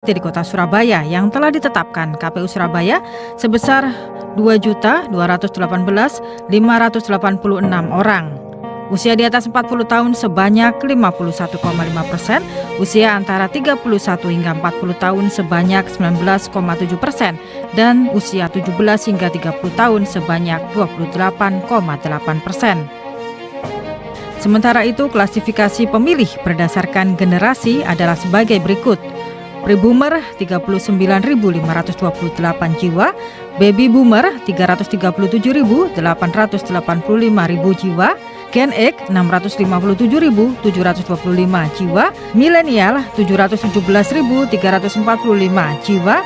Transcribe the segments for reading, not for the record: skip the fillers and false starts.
di Kota Surabaya yang telah ditetapkan KPU Surabaya sebesar 2.218.586 orang. Usia di atas 40 tahun sebanyak 51,5%, usia antara 31 hingga 40 tahun sebanyak 19,7%, dan usia 17 hingga 30 tahun sebanyak 28,8%. Sementara itu, klasifikasi pemilih berdasarkan generasi adalah sebagai berikut. Pre-boomer 39.528 jiwa, baby boomer 337.885 jiwa, Gen X 657.725 jiwa, milenial 717.345 jiwa,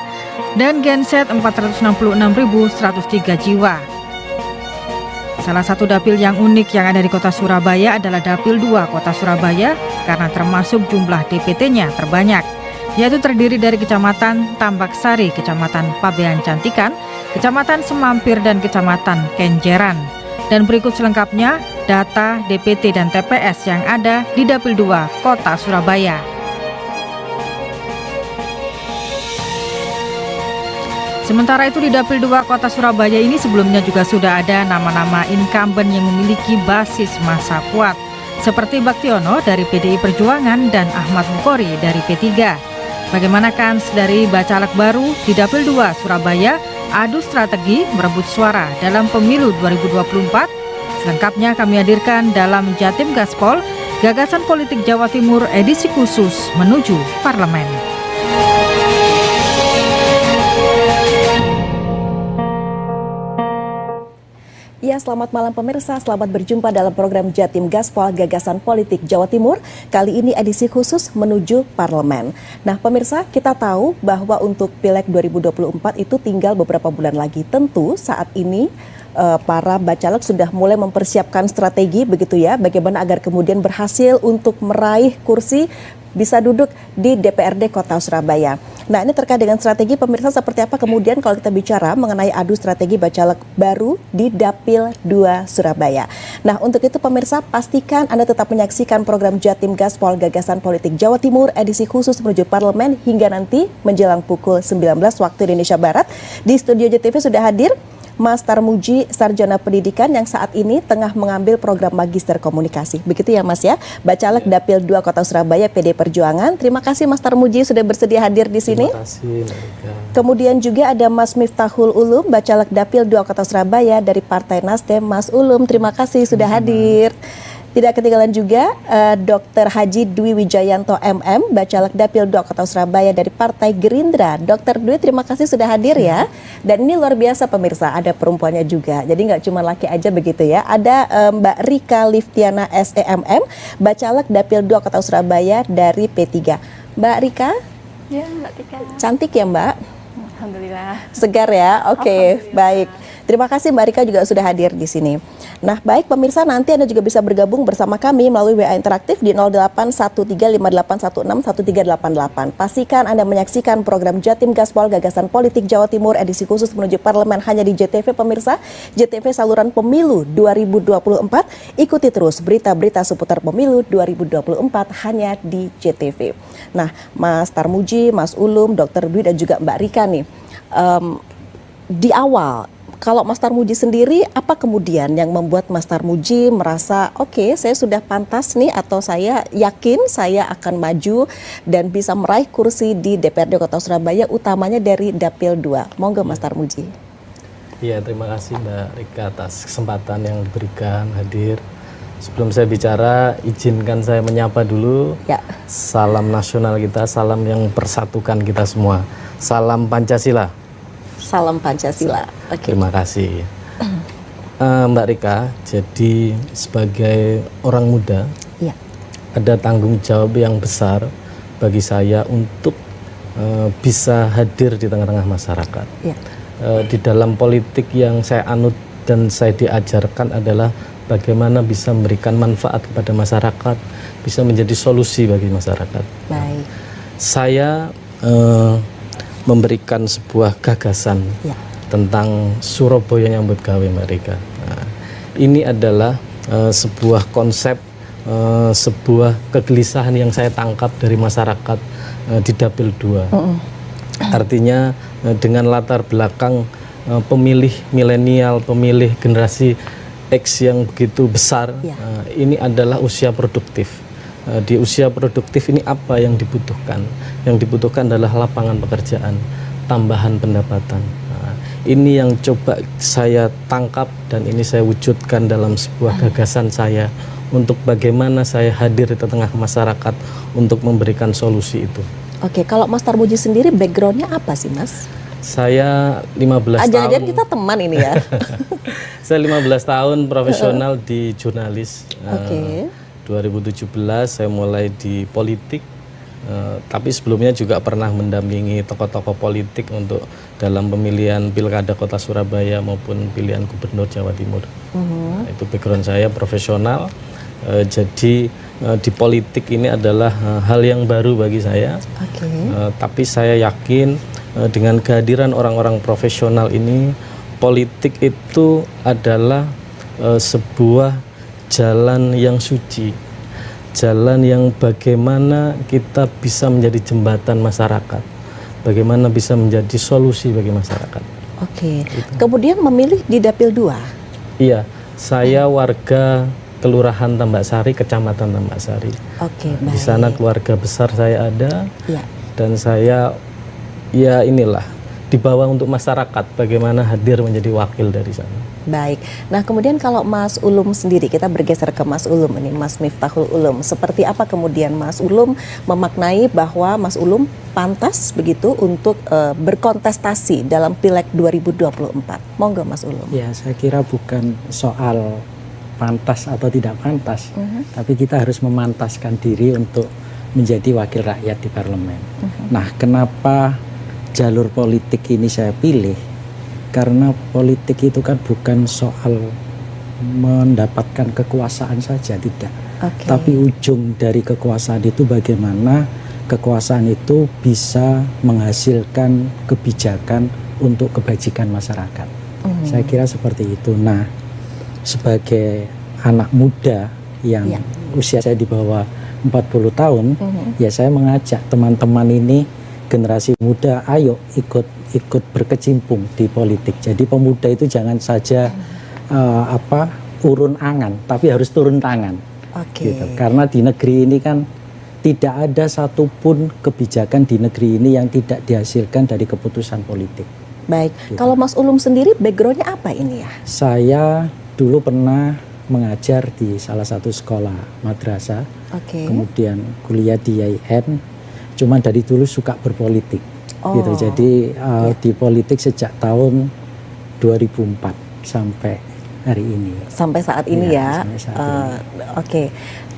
dan Gen Z 466.103 jiwa. Salah satu dapil yang unik yang ada di Kota Surabaya adalah Dapil 2 Kota Surabaya karena termasuk jumlah DPT-nya terbanyak, yaitu terdiri dari Kecamatan Tambak Sari, Kecamatan Pabean Cantikan, Kecamatan Semampir, dan Kecamatan Kenjeran. Dan berikut selengkapnya data DPT dan TPS yang ada di Dapil 2 Kota Surabaya. Sementara itu di Dapil 2 Kota Surabaya ini sebelumnya juga sudah ada nama-nama incumbent yang memiliki basis massa kuat, seperti Baktiono dari PDI Perjuangan dan Ahmad Bukhori dari P3. Bagaimana kans dari bacalek baru di Dapil 2 Surabaya adu strategi merebut suara dalam pemilu 2024? Selengkapnya kami hadirkan dalam Jatim Gaspol, Gagasan Politik Jawa Timur edisi khusus menuju Parlemen. Ya, selamat malam pemirsa, selamat berjumpa dalam program Jatim Gaspol Gagasan Politik Jawa Timur. Kali ini edisi khusus menuju Parlemen. Nah pemirsa, kita tahu bahwa untuk Pileg 2024 itu tinggal beberapa bulan lagi. Tentu saat ini para bacalek sudah mulai mempersiapkan strategi begitu ya, bagaimana agar kemudian berhasil untuk meraih kursi bisa duduk di DPRD Kota Surabaya. Nah ini terkait dengan strategi pemirsa, seperti apa kemudian kalau kita bicara mengenai adu strategi bacalek baru di Dapil 2 Surabaya. Nah untuk itu pemirsa, pastikan Anda tetap menyaksikan program Jatim Gaspol Gagasan Politik Jawa Timur edisi khusus menuju Parlemen hingga nanti menjelang pukul 19 waktu Indonesia Barat. Di studio JTV sudah hadir Mas Tarmuji, Sarjana Pendidikan yang saat ini tengah mengambil program Magister Komunikasi. Begitu ya Mas ya, bacalek Dapil 2 Kota Surabaya PD Perjuangan. Terima kasih Mas Tarmuji sudah bersedia hadir di sini. Terima kasih Marika. Kemudian juga ada Mas Miftahul Ulum, bacalek Dapil 2 Kota Surabaya dari Partai Nasdem. Mas Ulum, terima kasih sudah hadir. Tidak ketinggalan juga Dr. Haji Dwi Wijayanto MM, bacalek Dapil 2 Kota Surabaya dari Partai Gerindra. Dr. Dwi, terima kasih sudah hadir ya. Dan ini luar biasa pemirsa, ada perempuannya juga. Jadi nggak cuma laki aja begitu ya. Ada Mbak Rika Liftiana SEMM, bacalek Dapil 2 Kota Surabaya dari P3. Mbak Rika? Ya, Mbak Tika. Cantik ya Mbak? Alhamdulillah. Segar ya, oke, baik. Terima kasih Mbak Rika juga sudah hadir di sini. Nah baik pemirsa, nanti Anda juga bisa bergabung bersama kami melalui WA interaktif di 081358161388. Pastikan Anda menyaksikan program Jatim Gaspol Gagasan Politik Jawa Timur edisi khusus menuju Parlemen hanya di JTV pemirsa. JTV saluran pemilu 2024. Ikuti terus berita-berita seputar pemilu 2024 hanya di JTV. Nah Mas Tarmuji, Mas Ulum, Dr. Dwi dan juga Mbak Rika nih. Di awal, kalau Mas Tarmuji sendiri, apa kemudian yang membuat Mas Tarmuji merasa oke, saya sudah pantas nih, atau saya yakin saya akan maju dan bisa meraih kursi di DPRD Kota Surabaya, utamanya dari Dapil 2. Monggo Mas Tarmuji. Iya, terima kasih Mbak Rika atas kesempatan yang diberikan hadir. Sebelum saya bicara, izinkan saya menyapa dulu. Ya. Salam nasional kita, salam yang persatukan kita semua. Salam Pancasila. Salam Pancasila. Oke. Terima kasih. Mbak Rika, jadi sebagai orang muda, ya, ada tanggung jawab yang besar bagi saya untuk bisa hadir di tengah-tengah masyarakat. Ya. Di dalam politik yang saya anut dan saya diajarkan adalah bagaimana bisa memberikan manfaat kepada masyarakat, bisa menjadi solusi bagi masyarakat. Baik. Saya memberikan sebuah gagasan tentang Surabaya yang gawe mereka. Nah, ini adalah sebuah konsep, sebuah kegelisahan yang saya tangkap dari masyarakat di Dapil 2. Artinya dengan latar belakang pemilih milenial, pemilih generasi X yang begitu besar, ini adalah usia produktif. Di usia produktif ini apa yang dibutuhkan? Yang dibutuhkan adalah lapangan pekerjaan, tambahan pendapatan. Ini yang coba saya tangkap dan ini saya wujudkan dalam sebuah gagasan saya untuk bagaimana saya hadir di tengah masyarakat untuk memberikan solusi itu. Oke, kalau Mas Tarmuji sendiri backgroundnya apa sih, Mas? Saya 15 tahun. Jangan-jangan kita teman ini ya. Saya 15 tahun profesional di jurnalis. 2017 saya mulai di politik, tapi sebelumnya juga pernah mendampingi tokoh-tokoh politik untuk dalam pemilihan pilkada kota Surabaya maupun pilihan gubernur Jawa Timur. Itu background saya profesional, jadi di politik ini adalah hal yang baru bagi saya. Tapi saya yakin dengan kehadiran orang-orang profesional ini, politik itu adalah sebuah jalan yang suci, jalan yang bagaimana kita bisa menjadi jembatan masyarakat, bagaimana bisa menjadi solusi bagi masyarakat. Kemudian memilih di Dapil 2? Iya, saya warga Kelurahan Tambak Sari, Kecamatan Tambak Sari. Di sana keluarga besar saya ada, dan saya inilah dibawa untuk masyarakat, bagaimana hadir menjadi wakil dari sana. Baik, nah kemudian kalau Mas Ulum sendiri, kita bergeser ke Mas Ulum ini, Mas Miftahul Ulum. Seperti apa kemudian Mas Ulum memaknai bahwa Mas Ulum pantas begitu untuk berkontestasi dalam Pileg 2024? Monggo Mas Ulum. Ya, saya kira bukan soal pantas atau tidak pantas, tapi kita harus memantaskan diri untuk menjadi wakil rakyat di parlemen. Nah, kenapa jalur politik ini saya pilih? Karena politik itu kan bukan soal mendapatkan kekuasaan saja, tidak. Tapi ujung dari kekuasaan itu bagaimana kekuasaan itu bisa menghasilkan kebijakan untuk kebajikan masyarakat. Saya kira seperti itu. Nah, sebagai anak muda yang usia saya di bawah 40 tahun, ya saya mengajak teman-teman ini, generasi muda, ayo ikut berkecimpung di politik. Jadi pemuda itu jangan saja urun angan, tapi harus turun tangan. Gitu. Karena di negeri ini kan tidak ada satupun kebijakan di negeri ini yang tidak dihasilkan dari keputusan politik. Baik, gitu. Kalau Mas Ulum sendiri backgroundnya apa ini ya? Saya dulu pernah mengajar di salah satu sekolah madrasah, kemudian kuliah di IAIN. Cuman dari dulu suka berpolitik. Gitu. Jadi di politik sejak tahun 2004 sampai hari ini. Sampai saat ini ya.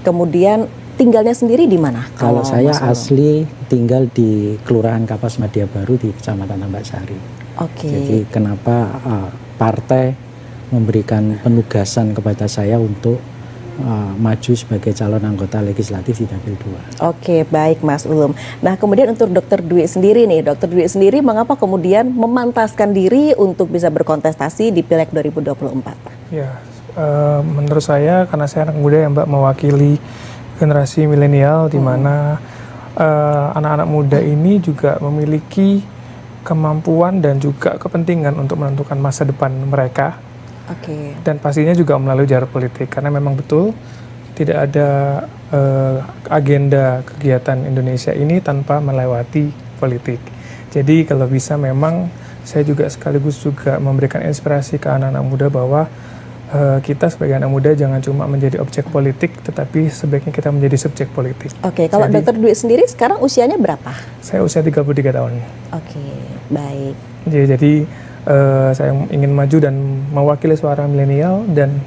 Kemudian tinggalnya sendiri di mana? Kalau saya asli tinggal di Kelurahan Kapas Madya Baru di Kecamatan Tambak Sari. Jadi kenapa partai memberikan penugasan kepada saya untuk maju sebagai calon anggota legislatif di Dapil 2. Baik Mas Ulum. Nah kemudian untuk Dr. Dwi sendiri nih, Dr. Dwi sendiri mengapa kemudian memantaskan diri untuk bisa berkontestasi di Pileg 2024? Ya, menurut saya karena saya anak muda yang Mbak mewakili generasi milenial di mana anak-anak muda ini juga memiliki kemampuan dan juga kepentingan untuk menentukan masa depan mereka. Dan pastinya juga melalui jalur politik, karena memang betul tidak ada agenda kegiatan Indonesia ini tanpa melewati politik. Jadi kalau bisa memang saya juga sekaligus juga memberikan inspirasi ke anak-anak muda bahwa kita sebagai anak muda jangan cuma menjadi objek politik, tetapi sebaiknya kita menjadi subjek politik. Kalau Dr. Dwi sendiri sekarang usianya berapa? Saya usia 33 tahun. Baik. Jadi saya ingin maju dan mewakili suara milenial dan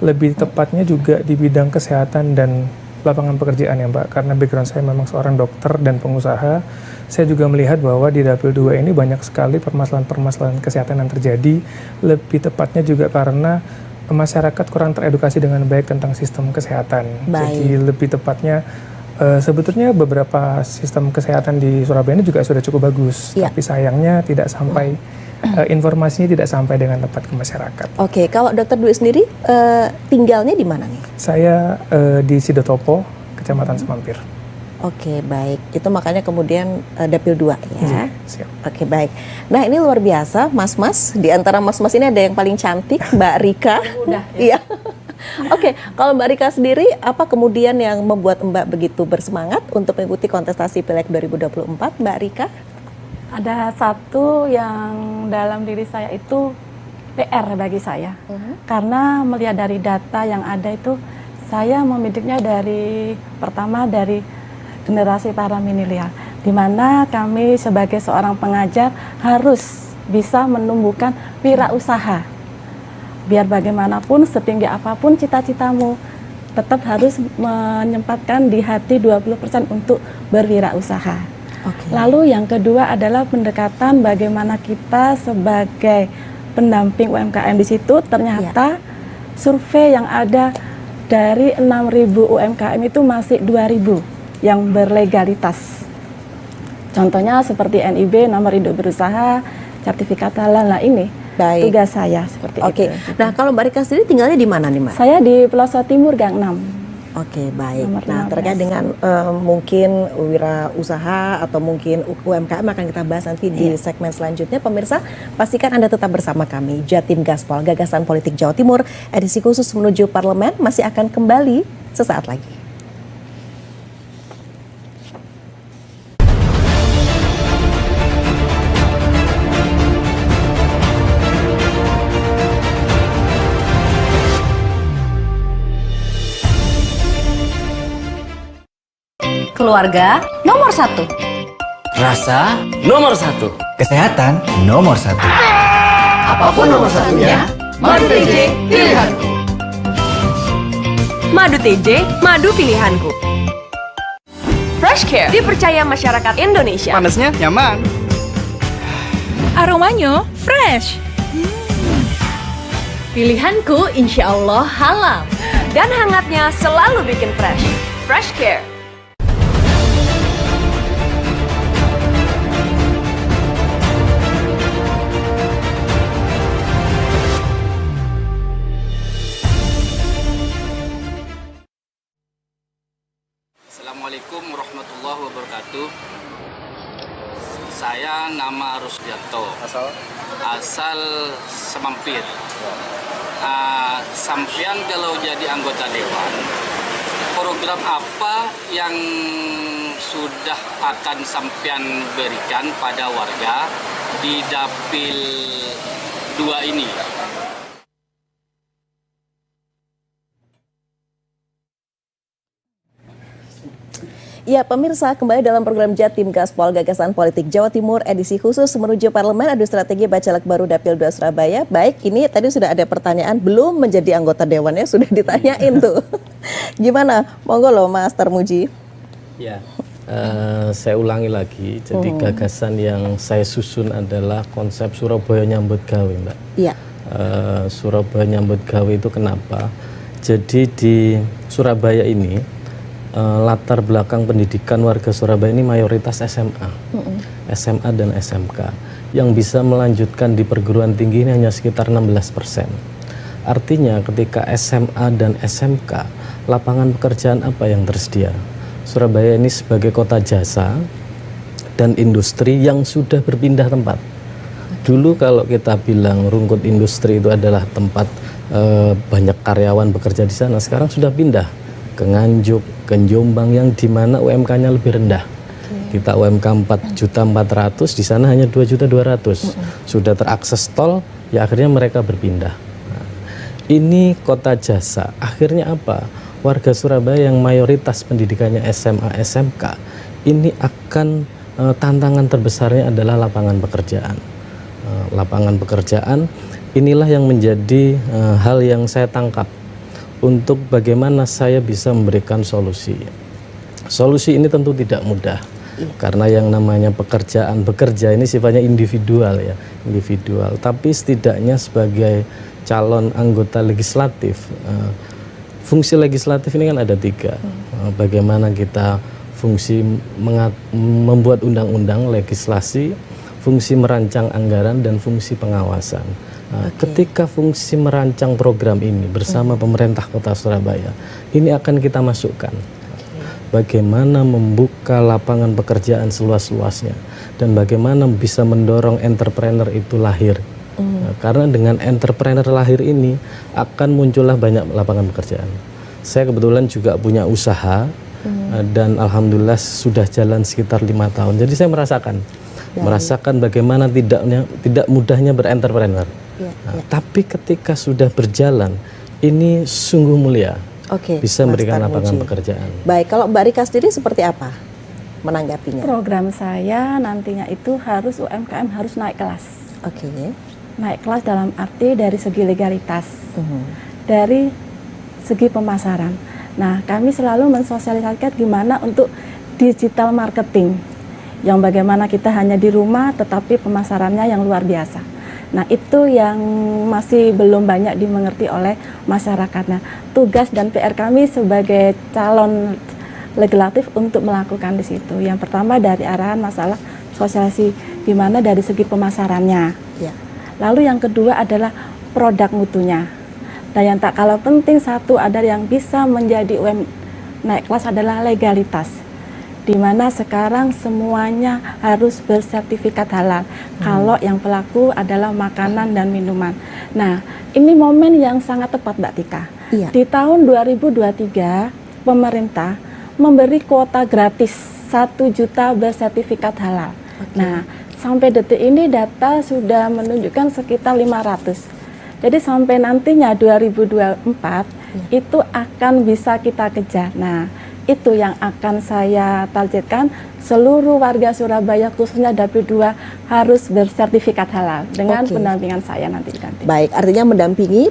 lebih tepatnya juga di bidang kesehatan dan lapangan pekerjaan ya Mbak. Karena background saya memang seorang dokter dan pengusaha, saya juga melihat bahwa di Dapil 2 ini banyak sekali permasalahan-permasalahan kesehatan yang terjadi. Lebih tepatnya juga karena masyarakat kurang teredukasi dengan baik tentang sistem kesehatan. Jadi lebih tepatnya sebetulnya beberapa sistem kesehatan di Surabaya ini juga sudah cukup bagus, tapi sayangnya tidak sampai informasinya tidak sampai dengan tepat ke masyarakat. Kalau Dr. Dwi sendiri tinggalnya di mana nih? Saya di Sidotopo, Kecamatan Semampir. Oke, baik. Itu makanya kemudian Dapil 2 ya. Siap. Oke, baik. Nah, ini luar biasa, Mas-mas. Di antara mas-mas ini ada yang paling cantik, Mbak Rika. Iya. Oke, kalau Mbak Rika sendiri, apa kemudian yang membuat Mbak begitu bersemangat untuk mengikuti kontestasi Pileg 2024, Mbak Rika? Ada satu yang dalam diri saya itu PR bagi saya. Karena melihat dari data yang ada itu, saya memidiknya pertama dari generasi para milenial, di mana kami sebagai seorang pengajar harus bisa menumbuhkan wirausaha. Biar bagaimanapun, setinggi apapun cita-citamu, tetap harus menyempatkan di hati 20% untuk berwirausaha. Lalu yang kedua adalah pendekatan bagaimana kita sebagai pendamping UMKM di situ. Ternyata survei yang ada dari 6.000 UMKM itu masih 2.000 yang berlegalitas. Contohnya seperti NIB, nomor induk berusaha, sertifikat halal. Nah, ini tugas saya seperti itu. Oke. Nah, kalau Mbak Rika sendiri tinggalnya di mana nih, Mbak? Saya di Pelosok Timur Gang 6. Oke, baik. Nomor Nah, 15. terkait dengan mungkin wirausaha atau mungkin UMKM akan kita bahas nanti di segmen selanjutnya. Pemirsa, pastikan Anda tetap bersama kami. Jatim Gaspol, Gagasan Politik Jawa Timur, edisi khusus menuju parlemen masih akan kembali sesaat lagi. Keluarga nomor 1. Rasa nomor 1. Kesehatan nomor 1. Apapun nomor satunya, Madu TJ pilihanku. Madu TJ, madu pilihanku. Fresh Care dipercaya masyarakat Indonesia. Panasnya nyaman. Aromanya fresh. Pilihanku insya Allah halal. Dan hangatnya selalu bikin fresh. Fresh Care. Assalamualaikum warahmatullahi wabarakatuh. Saya nama Rusdianto. Asal Semampir. Sampian kalau jadi anggota dewan, program apa yang sudah akan sampian berikan pada warga di Dapil 2 ini? Ya, pemirsa, kembali dalam program Jatim Gaspol Gagasan Politik Jawa Timur edisi khusus menuju parlemen. Adu strategi Bacalek baru Dapil 2 Surabaya. Baik, ini tadi sudah ada pertanyaan, belum menjadi anggota dewannya sudah ditanyain tuh. Gimana? Monggo loh Mas Tarmuji. Ya, saya ulangi lagi. Jadi gagasan yang saya susun adalah konsep Surabaya nyambut gawe, Mbak. Iya. Surabaya nyambut gawe itu kenapa? Jadi di Surabaya ini latar belakang pendidikan warga Surabaya ini mayoritas SMA, SMA dan SMK. Yang bisa melanjutkan di perguruan tinggi ini hanya sekitar 16%. Artinya ketika SMA dan SMK, lapangan pekerjaan apa yang tersedia? Surabaya ini sebagai kota jasa dan industri yang sudah berpindah tempat. Dulu kalau kita bilang rungkut industri itu adalah tempat banyak karyawan bekerja di sana, sekarang sudah pindah ke Nganjuk, ke Jombang yang dimana UMK-nya lebih rendah. Kita UMK 4.400.000, di sana hanya 2.200.000. Sudah terakses tol, ya akhirnya mereka berpindah. Nah, ini kota jasa. Akhirnya apa? Warga Surabaya yang mayoritas pendidikannya SMA, SMK, ini akan tantangan terbesarnya adalah lapangan pekerjaan. Lapangan pekerjaan inilah yang menjadi hal yang saya tangkap untuk bagaimana saya bisa memberikan solusi. Solusi ini tentu tidak mudah, karena yang namanya bekerja ini sifatnya individual ya, individual. Tapi setidaknya sebagai calon anggota legislatif, fungsi legislatif ini kan ada 3. Bagaimana kita fungsi membuat undang-undang, legislasi, fungsi merancang anggaran, dan fungsi pengawasan. Ketika fungsi merancang program ini bersama pemerintah Kota Surabaya, ini akan kita masukkan. bagaimana membuka lapangan pekerjaan seluas-luasnya dan bagaimana bisa mendorong entrepreneur itu lahir. Karena dengan entrepreneur lahir ini akan muncullah banyak lapangan pekerjaan. Saya kebetulan juga punya usaha dan alhamdulillah sudah jalan sekitar 5 tahun. Jadi saya merasakan bagaimana tidak mudahnya berentrepreneur. Tapi ketika sudah berjalan, ini sungguh mulia. Bisa memberikan lapangan pekerjaan. Baik, kalau Mbak Rika sendiri seperti apa menanggapinya? Program saya nantinya itu harus UMKM harus naik kelas. Naik kelas dalam arti dari segi legalitas, dari segi pemasaran. Nah, kami selalu mensosialisasikan gimana untuk digital marketing, yang bagaimana kita hanya di rumah tetapi pemasarannya yang luar biasa. Nah, itu yang masih belum banyak dimengerti oleh masyarakatnya. Tugas dan PR kami sebagai calon legislatif untuk melakukan di situ. Yang pertama dari arahan masalah sosialisasi gimana dari segi pemasarannya. Lalu yang kedua adalah produk mutunya. Dan yang tak kalah penting satu ada yang bisa menjadi UMKM naik kelas adalah legalitas. Di mana sekarang semuanya harus bersertifikat halal. Kalau yang pelaku adalah makanan dan minuman. Nah, ini momen yang sangat tepat Mbak Tika. Di tahun 2023, pemerintah memberi kuota gratis 1 juta bersertifikat halal. Nah, sampai detik ini data sudah menunjukkan sekitar 500. Jadi sampai nantinya 2024 itu akan bisa kita kejar. Nah, itu yang akan saya targetkan, seluruh warga Surabaya khususnya Dapil 2 harus bersertifikat halal dengan pendampingan saya nanti. Baik, artinya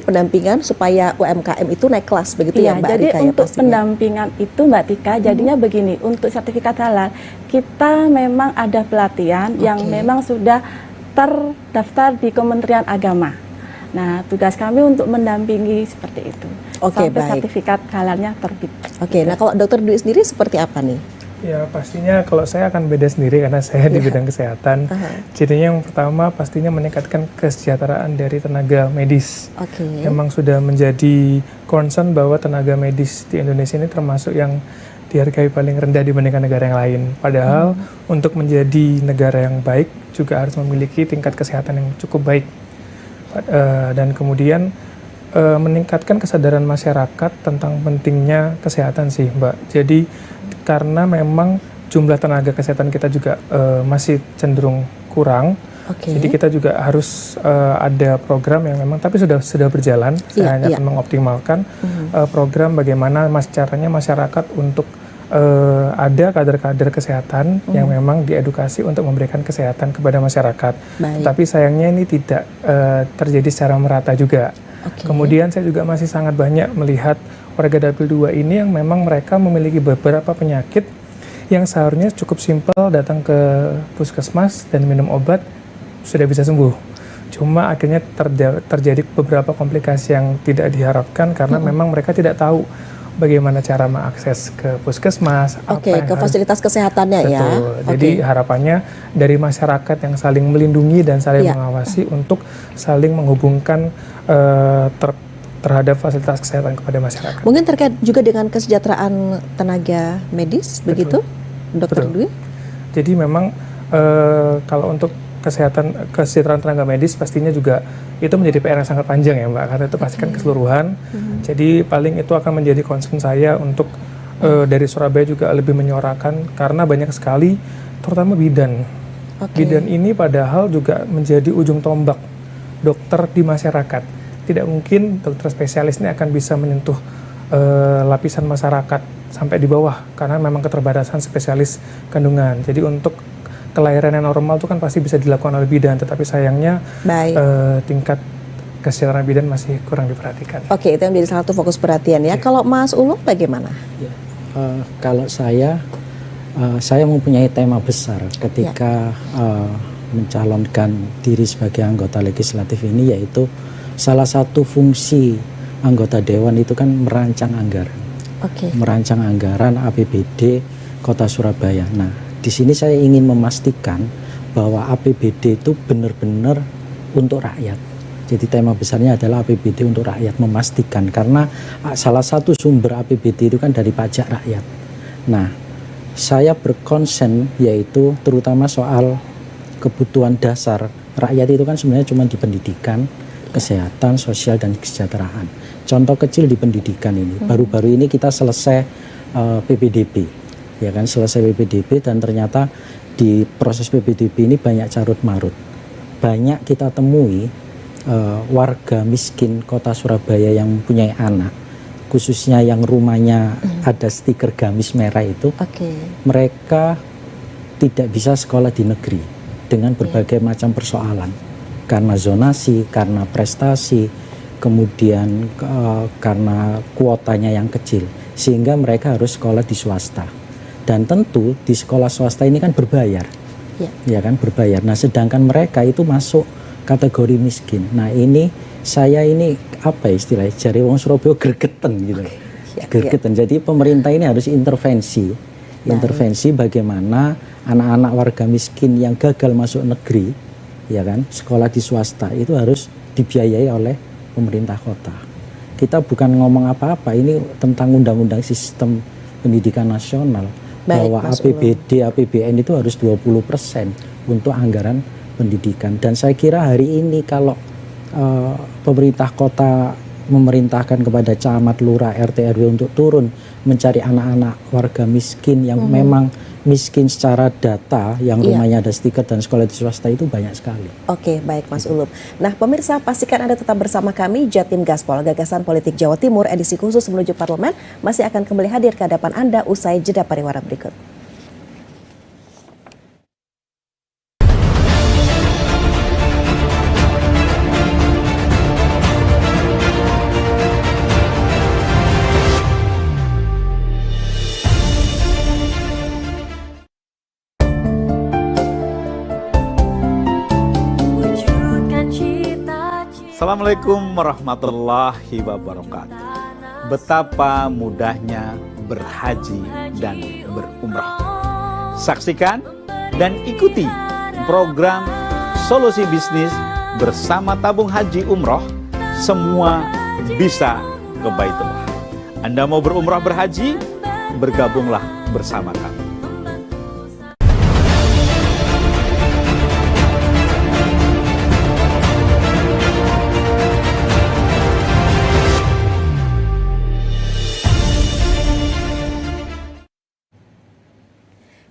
pendampingan supaya UMKM itu naik kelas begitu ya Mbak jadi Rika? Untuk pendampingan itu Mbak Tika jadinya begini, untuk sertifikat halal kita memang ada pelatihan yang memang sudah terdaftar di Kementerian Agama. Nah, tugas kami untuk mendampingi seperti itu sampai sertifikat halalnya terbit. Nah kalau Dokter Dwi sendiri seperti apa nih? Ya pastinya kalau saya akan beda sendiri karena saya di bidang kesehatan. Jadinya yang pertama pastinya meningkatkan kesejahteraan dari tenaga medis. Memang sudah menjadi concern bahwa tenaga medis di Indonesia ini termasuk yang dihargai paling rendah dibandingkan negara yang lain. Padahal untuk menjadi negara yang baik juga harus memiliki tingkat kesehatan yang cukup baik. Dan kemudian meningkatkan kesadaran masyarakat tentang pentingnya kesehatan sih Mbak. Jadi karena memang jumlah tenaga kesehatan kita juga masih cenderung kurang, jadi kita juga harus ada program yang memang tapi sudah berjalan. Saya hanya akan mengoptimalkan program bagaimana caranya masyarakat untuk ada kader-kader kesehatan yang memang diedukasi untuk memberikan kesehatan kepada masyarakat. Tapi sayangnya ini tidak terjadi secara merata juga. Kemudian saya juga masih sangat banyak melihat warga Dapil 2 ini yang memang mereka memiliki beberapa penyakit yang seharusnya cukup simpel, datang ke puskesmas dan minum obat sudah bisa sembuh. Cuma akhirnya terjadi beberapa komplikasi yang tidak diharapkan karena memang mereka tidak tahu bagaimana cara mengakses ke puskesmas, ke fasilitas kesehatannya. Jadi harapannya dari masyarakat yang saling melindungi dan saling mengawasi untuk saling menghubungkan terhadap fasilitas kesehatan kepada masyarakat. Mungkin terkait juga dengan kesejahteraan tenaga medis, begitu, Dokter Dwi? Jadi memang kalau untuk kesejahteraan tenaga medis pastinya juga itu menjadi PR yang sangat panjang ya Mbak, karena itu pastikan keseluruhan. Jadi paling itu akan menjadi concern saya untuk dari Surabaya juga lebih menyuarakan karena banyak sekali terutama bidan. Bidan ini padahal juga menjadi ujung tombak dokter di masyarakat. Tidak mungkin dokter spesialis ini akan bisa menyentuh lapisan masyarakat sampai di bawah karena memang keterbatasan spesialis kandungan. Jadi untuk kelahiran yang normal itu kan pasti bisa dilakukan oleh bidan, tetapi sayangnya tingkat kesejahteraan bidan masih kurang diperhatikan. Itu yang menjadi salah satu fokus perhatian ya. Kalau Mas Ulung bagaimana? Kalau saya mempunyai tema besar ketika mencalonkan diri sebagai anggota legislatif ini, yaitu salah satu fungsi anggota dewan itu kan merancang anggaran, merancang anggaran APBD Kota Surabaya. Nah, di sini saya ingin memastikan bahwa APBD itu benar-benar untuk rakyat. Jadi tema besarnya adalah APBD untuk rakyat, memastikan karena salah satu sumber APBD itu kan dari pajak rakyat. Nah, saya berkonsen yaitu terutama soal kebutuhan dasar rakyat itu kan sebenarnya cuma di pendidikan, kesehatan, sosial, dan kesejahteraan. Contoh kecil di pendidikan ini, baru-baru ini kita selesai PPDB, ya kan, selesai PPDB, dan ternyata di proses PPDB ini banyak carut marut. Banyak kita temui warga miskin kota Surabaya yang mempunyai anak, khususnya yang rumahnya ada stiker gamis merah itu, mereka tidak bisa sekolah di negeri dengan berbagai macam persoalan, karena zonasi, karena prestasi, kemudian karena kuotanya yang kecil, sehingga mereka harus sekolah di swasta. Dan tentu di sekolah swasta ini kan berbayar, ya kan, berbayar. Nah, sedangkan mereka itu masuk kategori miskin. Nah, saya ini apa istilahnya, jari wong Surabaya gregetan gitu. Gregetan. Jadi pemerintah ini harus intervensi bagaimana anak-anak warga miskin yang gagal masuk negeri, ya kan, sekolah di swasta itu harus dibiayai oleh pemerintah kota. Kita bukan ngomong apa-apa, ini tentang undang-undang sistem pendidikan nasional. Bahwa APBD, APBN itu harus 20% untuk anggaran pendidikan. Dan saya kira hari ini kalau pemerintah kota memerintahkan kepada camat, lurah, RT, RW untuk turun mencari anak-anak warga miskin yang memang miskin secara data, yang rumahnya ada stiker dan sekolah di swasta, itu banyak sekali. Oke, baik Mas Ulum. Nah, pemirsa, pastikan Anda tetap bersama kami. Jatim Gaspol, Gagasan Politik Jawa Timur, edisi khusus menuju parlemen, masih akan kembali hadir ke hadapan Anda usai jeda pariwara berikut. Assalamualaikum warahmatullahi wabarakatuh. Betapa mudahnya berhaji dan berumrah. Saksikan dan ikuti program Solusi Bisnis bersama Tabung Haji Umroh. Semua bisa ke Baitullah. Anda mau berumrah berhaji? Bergabunglah bersama kami.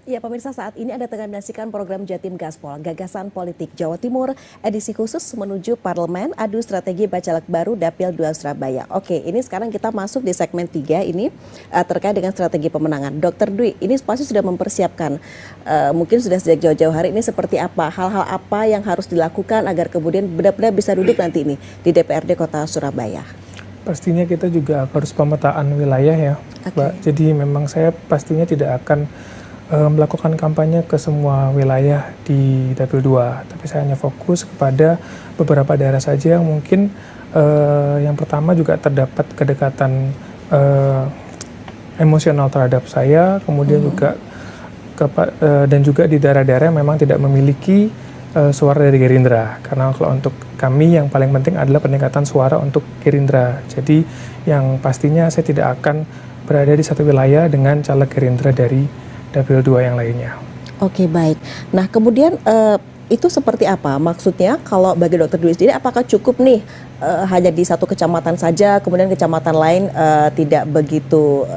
Ya, pemirsa, saat ini Anda tengah menyaksikan program Jatim Gaspol, Gagasan Politik Jawa Timur, edisi khusus menuju parlemen, adu strategi bacalek baru Dapil 2 Surabaya. Oke, ini sekarang kita masuk di segmen 3 ini terkait dengan strategi pemenangan. Dr. Dwi, ini pasti sudah mempersiapkan, mungkin sudah sejak jauh-jauh hari ini seperti apa, hal-hal apa yang harus dilakukan agar kemudian benar-benar bisa duduk nanti ini di DPRD Kota Surabaya? Pastinya kita juga harus pemetaan wilayah ya, Mbak. Jadi memang saya pastinya tidak akan melakukan kampanye ke semua wilayah di Dapil 2, tapi saya hanya fokus kepada beberapa daerah saja yang mungkin yang pertama juga terdapat kedekatan emosional terhadap saya, kemudian juga dan juga di daerah-daerah yang memang tidak memiliki suara dari Gerindra, karena kalau untuk kami yang paling penting adalah peningkatan suara untuk Gerindra. Jadi yang pastinya saya tidak akan berada di satu wilayah dengan caleg Gerindra dari Dapil 2 yang lainnya. Oke, baik. Nah, kemudian itu seperti apa? Maksudnya kalau bagi Dr. Dwi sendiri, apakah cukup nih hanya di satu kecamatan saja, kemudian kecamatan lain tidak begitu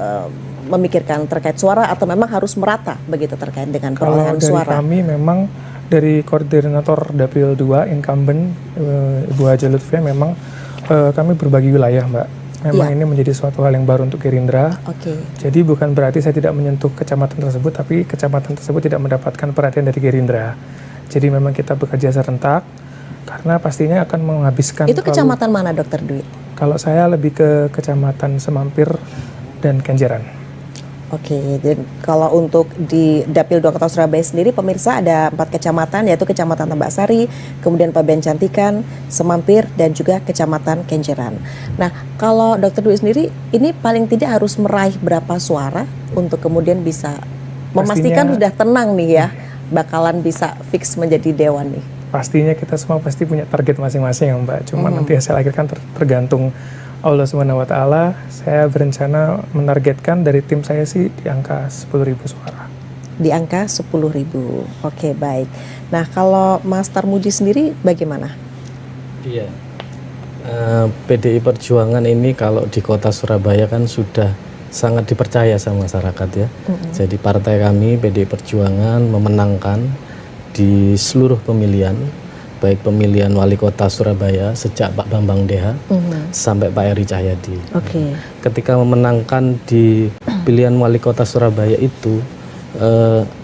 memikirkan terkait suara, atau memang harus merata begitu terkait dengan perolehan suara? Kalau dari kami memang dari koordinator Dapil 2 incumbent Ibu Haja Lutfia, memang kami berbagi wilayah, Mbak. Memang ini menjadi suatu hal yang baru untuk Gerindra. Jadi bukan berarti saya tidak menyentuh kecamatan tersebut, tapi kecamatan tersebut tidak mendapatkan perhatian dari Gerindra. Jadi memang kita bekerja serentak, karena pastinya akan menghabiskan... Itu kecamatan mana, Dr. Dwi? Kalau saya lebih ke kecamatan Semampir dan Kenjeran. Oke, dan kalau untuk di Dapil 2 Kota Surabaya sendiri, pemirsa, ada 4 kecamatan, yaitu Kecamatan Tambak Sari, kemudian Pabean Cantikan, Semampir, dan juga Kecamatan Kenjeran. Nah, kalau Dr. Dwi sendiri, ini paling tidak harus meraih berapa suara untuk kemudian bisa memastikan sudah tenang nih ya, bakalan bisa fix menjadi dewan nih? Pastinya kita semua pasti punya target masing-masing ya, Mbak. Cuma nanti hasil akhir kan tergantung Allah SWT, saya berencana menargetkan dari tim saya sih di angka 10.000 suara. Di angka 10.000. Oke, baik. Nah, kalau Mas Tarmuji sendiri bagaimana? Iya. PDI Perjuangan ini kalau di kota Surabaya kan sudah sangat dipercaya sama masyarakat ya. Jadi partai kami PDI Perjuangan memenangkan di seluruh pemilihan, baik pemilihan wali kota Surabaya sejak Pak Bambang Deha sampai Pak Eri Cahyadi. Ketika memenangkan di pilihan wali kota Surabaya itu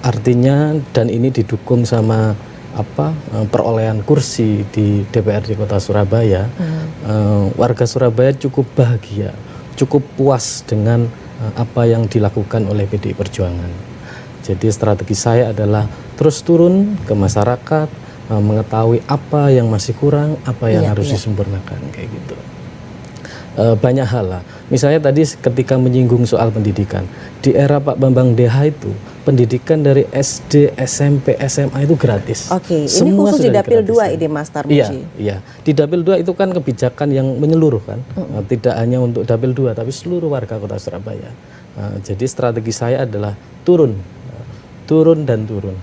artinya, dan ini didukung sama perolehan kursi di DPRD Kota Surabaya, warga Surabaya cukup bahagia, cukup puas dengan apa yang dilakukan oleh PDI Perjuangan. Jadi strategi saya adalah terus turun ke masyarakat, mengetahui apa yang masih kurang, apa yang harus disempurnakan, kayak gitu. Banyak hal lah. Misalnya tadi ketika menyinggung soal pendidikan, di era Pak Bambang Deha itu pendidikan dari SD, SMP, SMA itu gratis. Oke, ini khusus di Dapil 2 ini Mas Tarmuji. Iya. Di Dapil 2 itu kan kebijakan yang menyeluruh kan, tidak hanya untuk Dapil 2 tapi seluruh warga kota Surabaya. Jadi strategi saya adalah turun dan turun.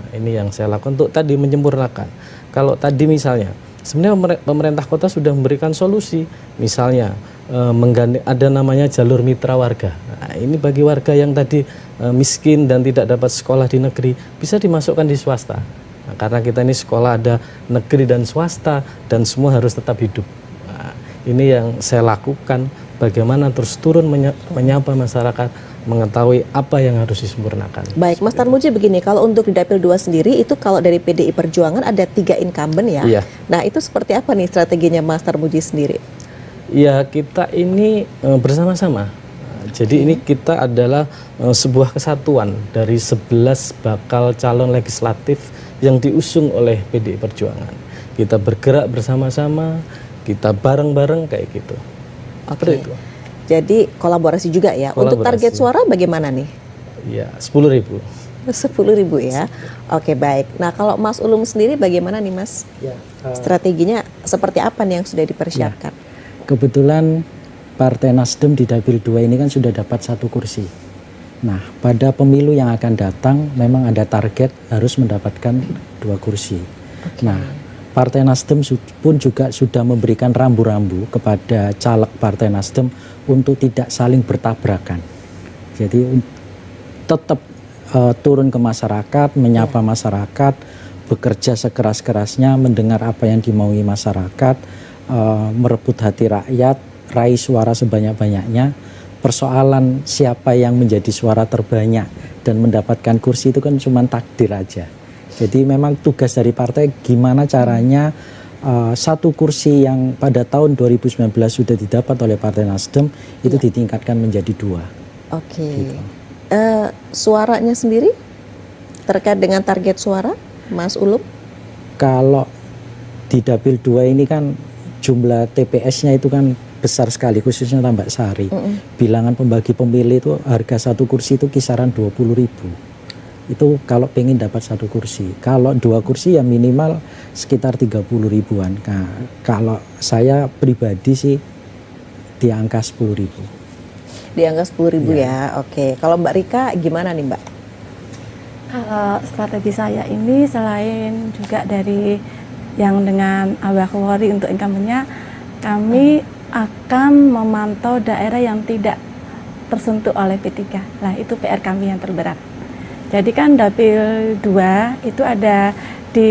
Ini yang saya lakukan untuk tadi menyempurnakan. Kalau tadi misalnya, sebenarnya pemerintah kota sudah memberikan solusi, misalnya menggandeng, ada namanya jalur mitra warga. Nah, ini bagi warga yang tadi miskin dan tidak dapat sekolah di negeri, bisa dimasukkan di swasta. Nah, karena kita ini sekolah ada negeri dan swasta dan semua harus tetap hidup. Nah, ini yang saya lakukan, bagaimana terus turun menyapa masyarakat, mengetahui apa yang harus disempurnakan. Baik, Mas Tarmuji begini, kalau untuk di Dapil 2 sendiri itu kalau dari PDI Perjuangan ada 3 incumbent ya. Iya. Nah, itu seperti apa nih strateginya Mas Tarmuji sendiri? Ya, kita ini bersama-sama. Jadi ini kita adalah sebuah kesatuan dari 11 bakal calon legislatif yang diusung oleh PDI Perjuangan. Kita bergerak bersama-sama, kita bareng-bareng kayak gitu. Seperti itu. Jadi kolaborasi juga ya. Untuk target suara bagaimana nih? Ya, 10.000. 10.000 ya. Oke, baik. Nah, kalau Mas Ulum sendiri bagaimana nih Mas? Strateginya seperti apa nih yang sudah dipersiapkan? Kebetulan Partai Nasdem di Dapil 2 ini kan sudah dapat 1 kursi. Nah, pada pemilu yang akan datang memang ada target harus mendapatkan 2 kursi. Nah, Partai Nasdem pun juga sudah memberikan rambu-rambu kepada caleg Partai Nasdem untuk tidak saling bertabrakan. Jadi tetap turun ke masyarakat, menyapa masyarakat, bekerja sekeras-kerasnya, mendengar apa yang dimaui masyarakat, merebut hati rakyat, raih suara sebanyak-banyaknya. Persoalan siapa yang menjadi suara terbanyak dan mendapatkan kursi itu kan cuma takdir aja. Jadi memang tugas dari partai gimana caranya 1 kursi yang pada tahun 2019 sudah didapat oleh Partai Nasdem itu ditingkatkan menjadi 2. Oke. Gitu. Suaranya sendiri terkait dengan target suara, Mas Ulum? Kalau di Dapil 2 ini kan jumlah TPS-nya itu kan besar sekali, khususnya Tambak Sari. Bilangan pembagi pemilih itu harga 1 kursi itu kisaran 20.000. Itu kalau pengen dapat 1 kursi. Kalau 2 kursi ya minimal sekitar 30.000-an. Nah, kalau saya pribadi sih di angka 10.000. Di angka 10.000 ya. Oke. Kalau Mbak Rika gimana nih Mbak? Kalau strategi saya ini selain juga dari yang dengan Abah Kuwari untuk incumbent-nya, kami akan memantau daerah yang tidak tersentuh oleh P3. Nah, itu PR kami yang terberat. Jadi kan Dapil 2 itu ada di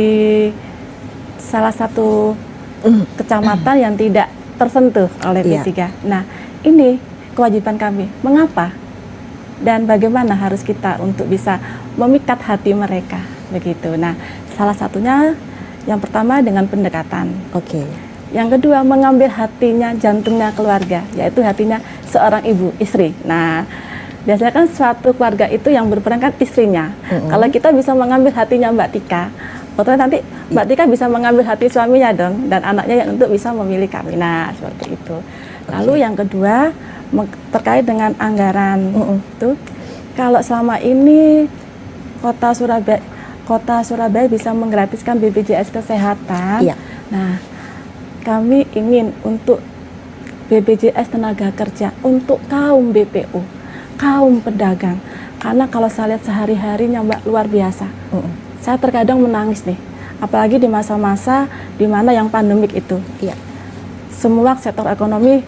salah satu kecamatan yang tidak tersentuh oleh P3. Nah, ini kewajiban kami. Mengapa? Dan bagaimana harus kita untuk bisa memikat hati mereka, begitu. Nah, salah satunya yang pertama dengan pendekatan. Yang kedua mengambil hatinya, jantungnya keluarga, yaitu hatinya seorang ibu, istri. Nah, biasanya kan suatu keluarga itu yang berperan kan istrinya. Kalau kita bisa mengambil hatinya Mbak Tika, otomatis nanti Mbak Tika bisa mengambil hati suaminya dong, dan anaknya yang untuk bisa memilih kami. Nah, seperti itu. Lalu yang kedua terkait dengan anggaran itu, kalau selama ini Kota Surabaya bisa menggratiskan BPJS Kesehatan. Nah, kami ingin untuk BPJS Tenaga Kerja untuk kaum BPO, kaum pedagang. Karena kalau saya lihat sehari-harinya Mbak luar biasa. Saya terkadang menangis nih, apalagi di masa-masa di mana yang pandemik itu. Iya. Semua sektor ekonomi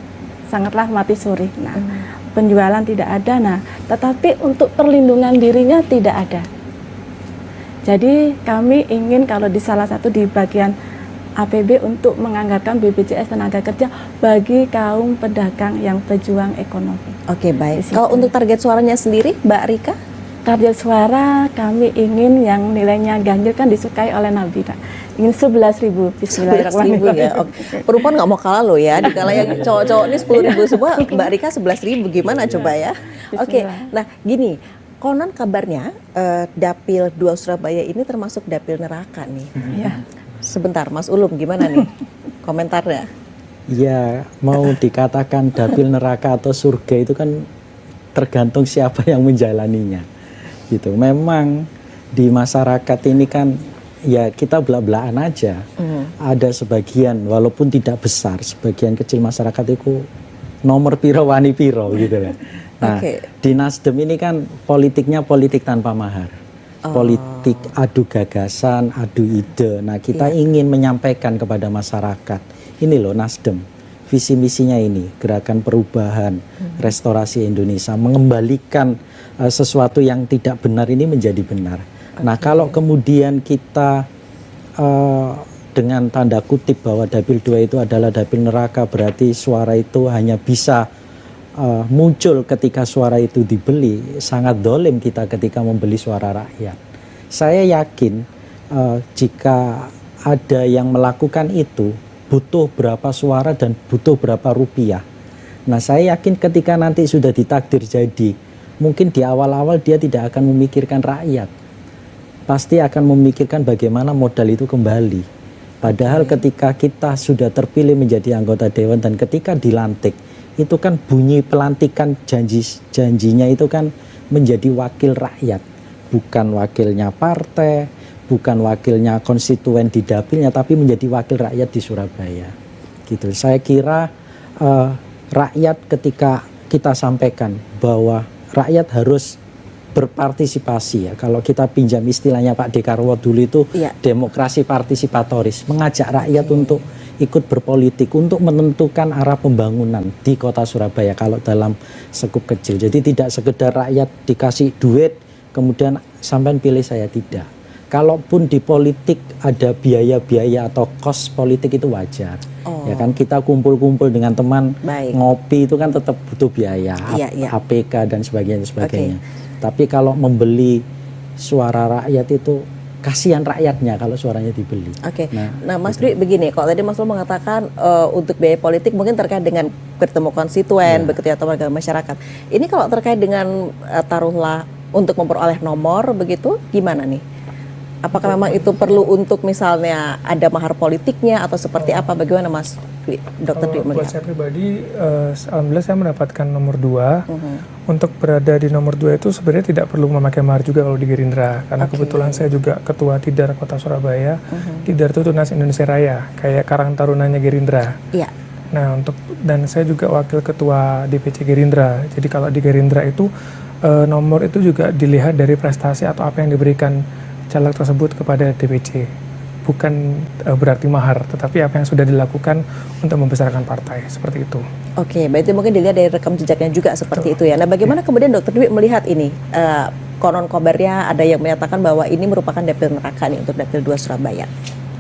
sangatlah mati suri. Nah, penjualan tidak ada. Nah, tetapi untuk perlindungan dirinya tidak ada. Jadi kami ingin kalau di salah satu di bagian APB untuk menganggarkan BPJS Tenaga Kerja bagi kaum pedagang yang pejuang ekonomi. Oke, baik. Kalau untuk target suaranya sendiri, Mbak Rika? Target suara kami ingin yang nilainya ganjil kan disukai oleh Nabi. Ingin 11.000. 11.000 ya. Perempuan nggak mau kalah loh ya. Dikala yang cowok-cowok ini 10.000 semua, Mbak Rika 11.000 gimana coba ya? Oke, nah gini. Konon kabarnya Dapil 2 Surabaya ini termasuk dapil neraka nih. Sebentar, Mas Ulum gimana nih komentarnya? Ya, mau dikatakan dapil neraka atau surga itu kan tergantung siapa yang menjalaninya. Gitu. Memang di masyarakat ini kan ya kita belak-belakan aja. Ada sebagian walaupun tidak besar, sebagian kecil masyarakat itu nomor piro wani piro gitu lah. Nah, di Nasdem ini kan politiknya politik tanpa mahar. Politik adu gagasan, adu ide. Nah, kita ingin menyampaikan kepada masyarakat, ini loh Nasdem, visi misinya ini, gerakan perubahan, restorasi Indonesia, mengembalikan sesuatu yang tidak benar ini menjadi benar. Nah, kalau kemudian kita dengan tanda kutip bahwa dapil 2 itu adalah dapil neraka, berarti suara itu hanya bisa muncul ketika suara itu dibeli. Sangat dolim kita ketika membeli suara rakyat. Saya yakin jika ada yang melakukan itu butuh berapa suara dan butuh berapa rupiah. Nah, saya yakin ketika nanti sudah ditakdir jadi, mungkin di awal-awal dia tidak akan memikirkan rakyat, pasti akan memikirkan bagaimana modal itu kembali. Padahal ketika kita sudah terpilih menjadi anggota dewan dan ketika dilantik, itu kan bunyi pelantikan janjinya itu kan menjadi wakil rakyat, bukan wakilnya partai, bukan wakilnya konstituen di dapilnya, tapi menjadi wakil rakyat di Surabaya. Gitu. Saya kira rakyat ketika kita sampaikan bahwa rakyat harus berpartisipasi ya. Kalau kita pinjam istilahnya Pak Dekarwo dulu itu demokrasi partisipatoris, mengajak rakyat untuk ikut berpolitik untuk menentukan arah pembangunan di kota Surabaya kalau dalam sekup kecil. Jadi tidak sekedar rakyat dikasih duit kemudian sampai pilih saya, tidak. Kalaupun di politik ada biaya-biaya atau kos politik itu wajar. Ya kan kita kumpul-kumpul dengan teman ngopi itu kan tetap butuh biaya, APK dan sebagainya. Tapi kalau membeli suara rakyat itu kasihan rakyatnya kalau suaranya dibeli. Nah Mas Dwi begini, kalau tadi Mas Lu mengatakan untuk biaya politik mungkin terkait dengan bertemu konstituen, begitu atau warga masyarakat. Ini kalau terkait dengan taruhlah untuk memperoleh nomor begitu, gimana nih? Apakah memang itu perlu untuk misalnya ada mahar politiknya atau seperti apa? Bagaimana Mas Dwi, Dr. Dwi melihat? Buat saya pribadi, alhamdulillah saya mendapatkan nomor 2. Untuk berada di nomor 2 itu sebenarnya tidak perlu memakai mahar juga kalau di Gerindra. Karena kebetulan saya juga Ketua Tidar Kota Surabaya. Tidar itu Tunas Indonesia Raya, kayak Karang Tarunanya Gerindra. Nah, dan saya juga Wakil Ketua DPC Gerindra. Jadi kalau di Gerindra itu nomor itu juga dilihat dari prestasi atau apa yang diberikan caleg tersebut kepada DPC. Bukan berarti mahar, tetapi apa yang sudah dilakukan untuk membesarkan partai, seperti itu. Berarti mungkin dilihat dari rekam jejaknya juga seperti itu ya. Nah, bagaimana kemudian Dr. Dwi melihat ini? Konon kabarnya ada yang menyatakan bahwa ini merupakan dapil neraka nih untuk dapil 2 Surabaya.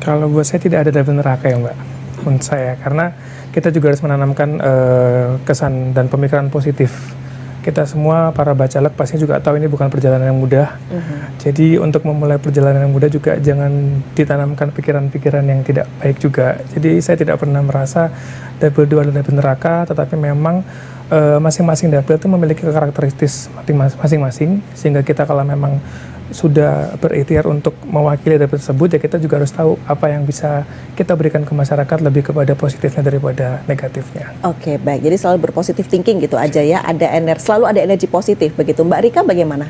Kalau buat saya tidak ada dapil neraka ya Mbak, menurut saya. Karena kita juga harus menanamkan kesan dan pemikiran positif. Kita semua para bacalek pasti juga tahu ini bukan perjalanan yang mudah. Jadi untuk memulai perjalanan yang mudah juga jangan ditanamkan pikiran-pikiran yang tidak baik juga. Jadi saya tidak pernah merasa dapil 2 adalah dapil neraka, tetapi memang masing-masing dapil itu memiliki karakteristik masing-masing, sehingga kita kalau memang sudah berikhtiar untuk mewakili dapil tersebut, ya kita juga harus tahu apa yang bisa kita berikan ke masyarakat lebih kepada positifnya daripada negatifnya. Baik. Jadi selalu berpositif thinking gitu aja ya. Selalu ada energi positif begitu. Mbak Rika bagaimana?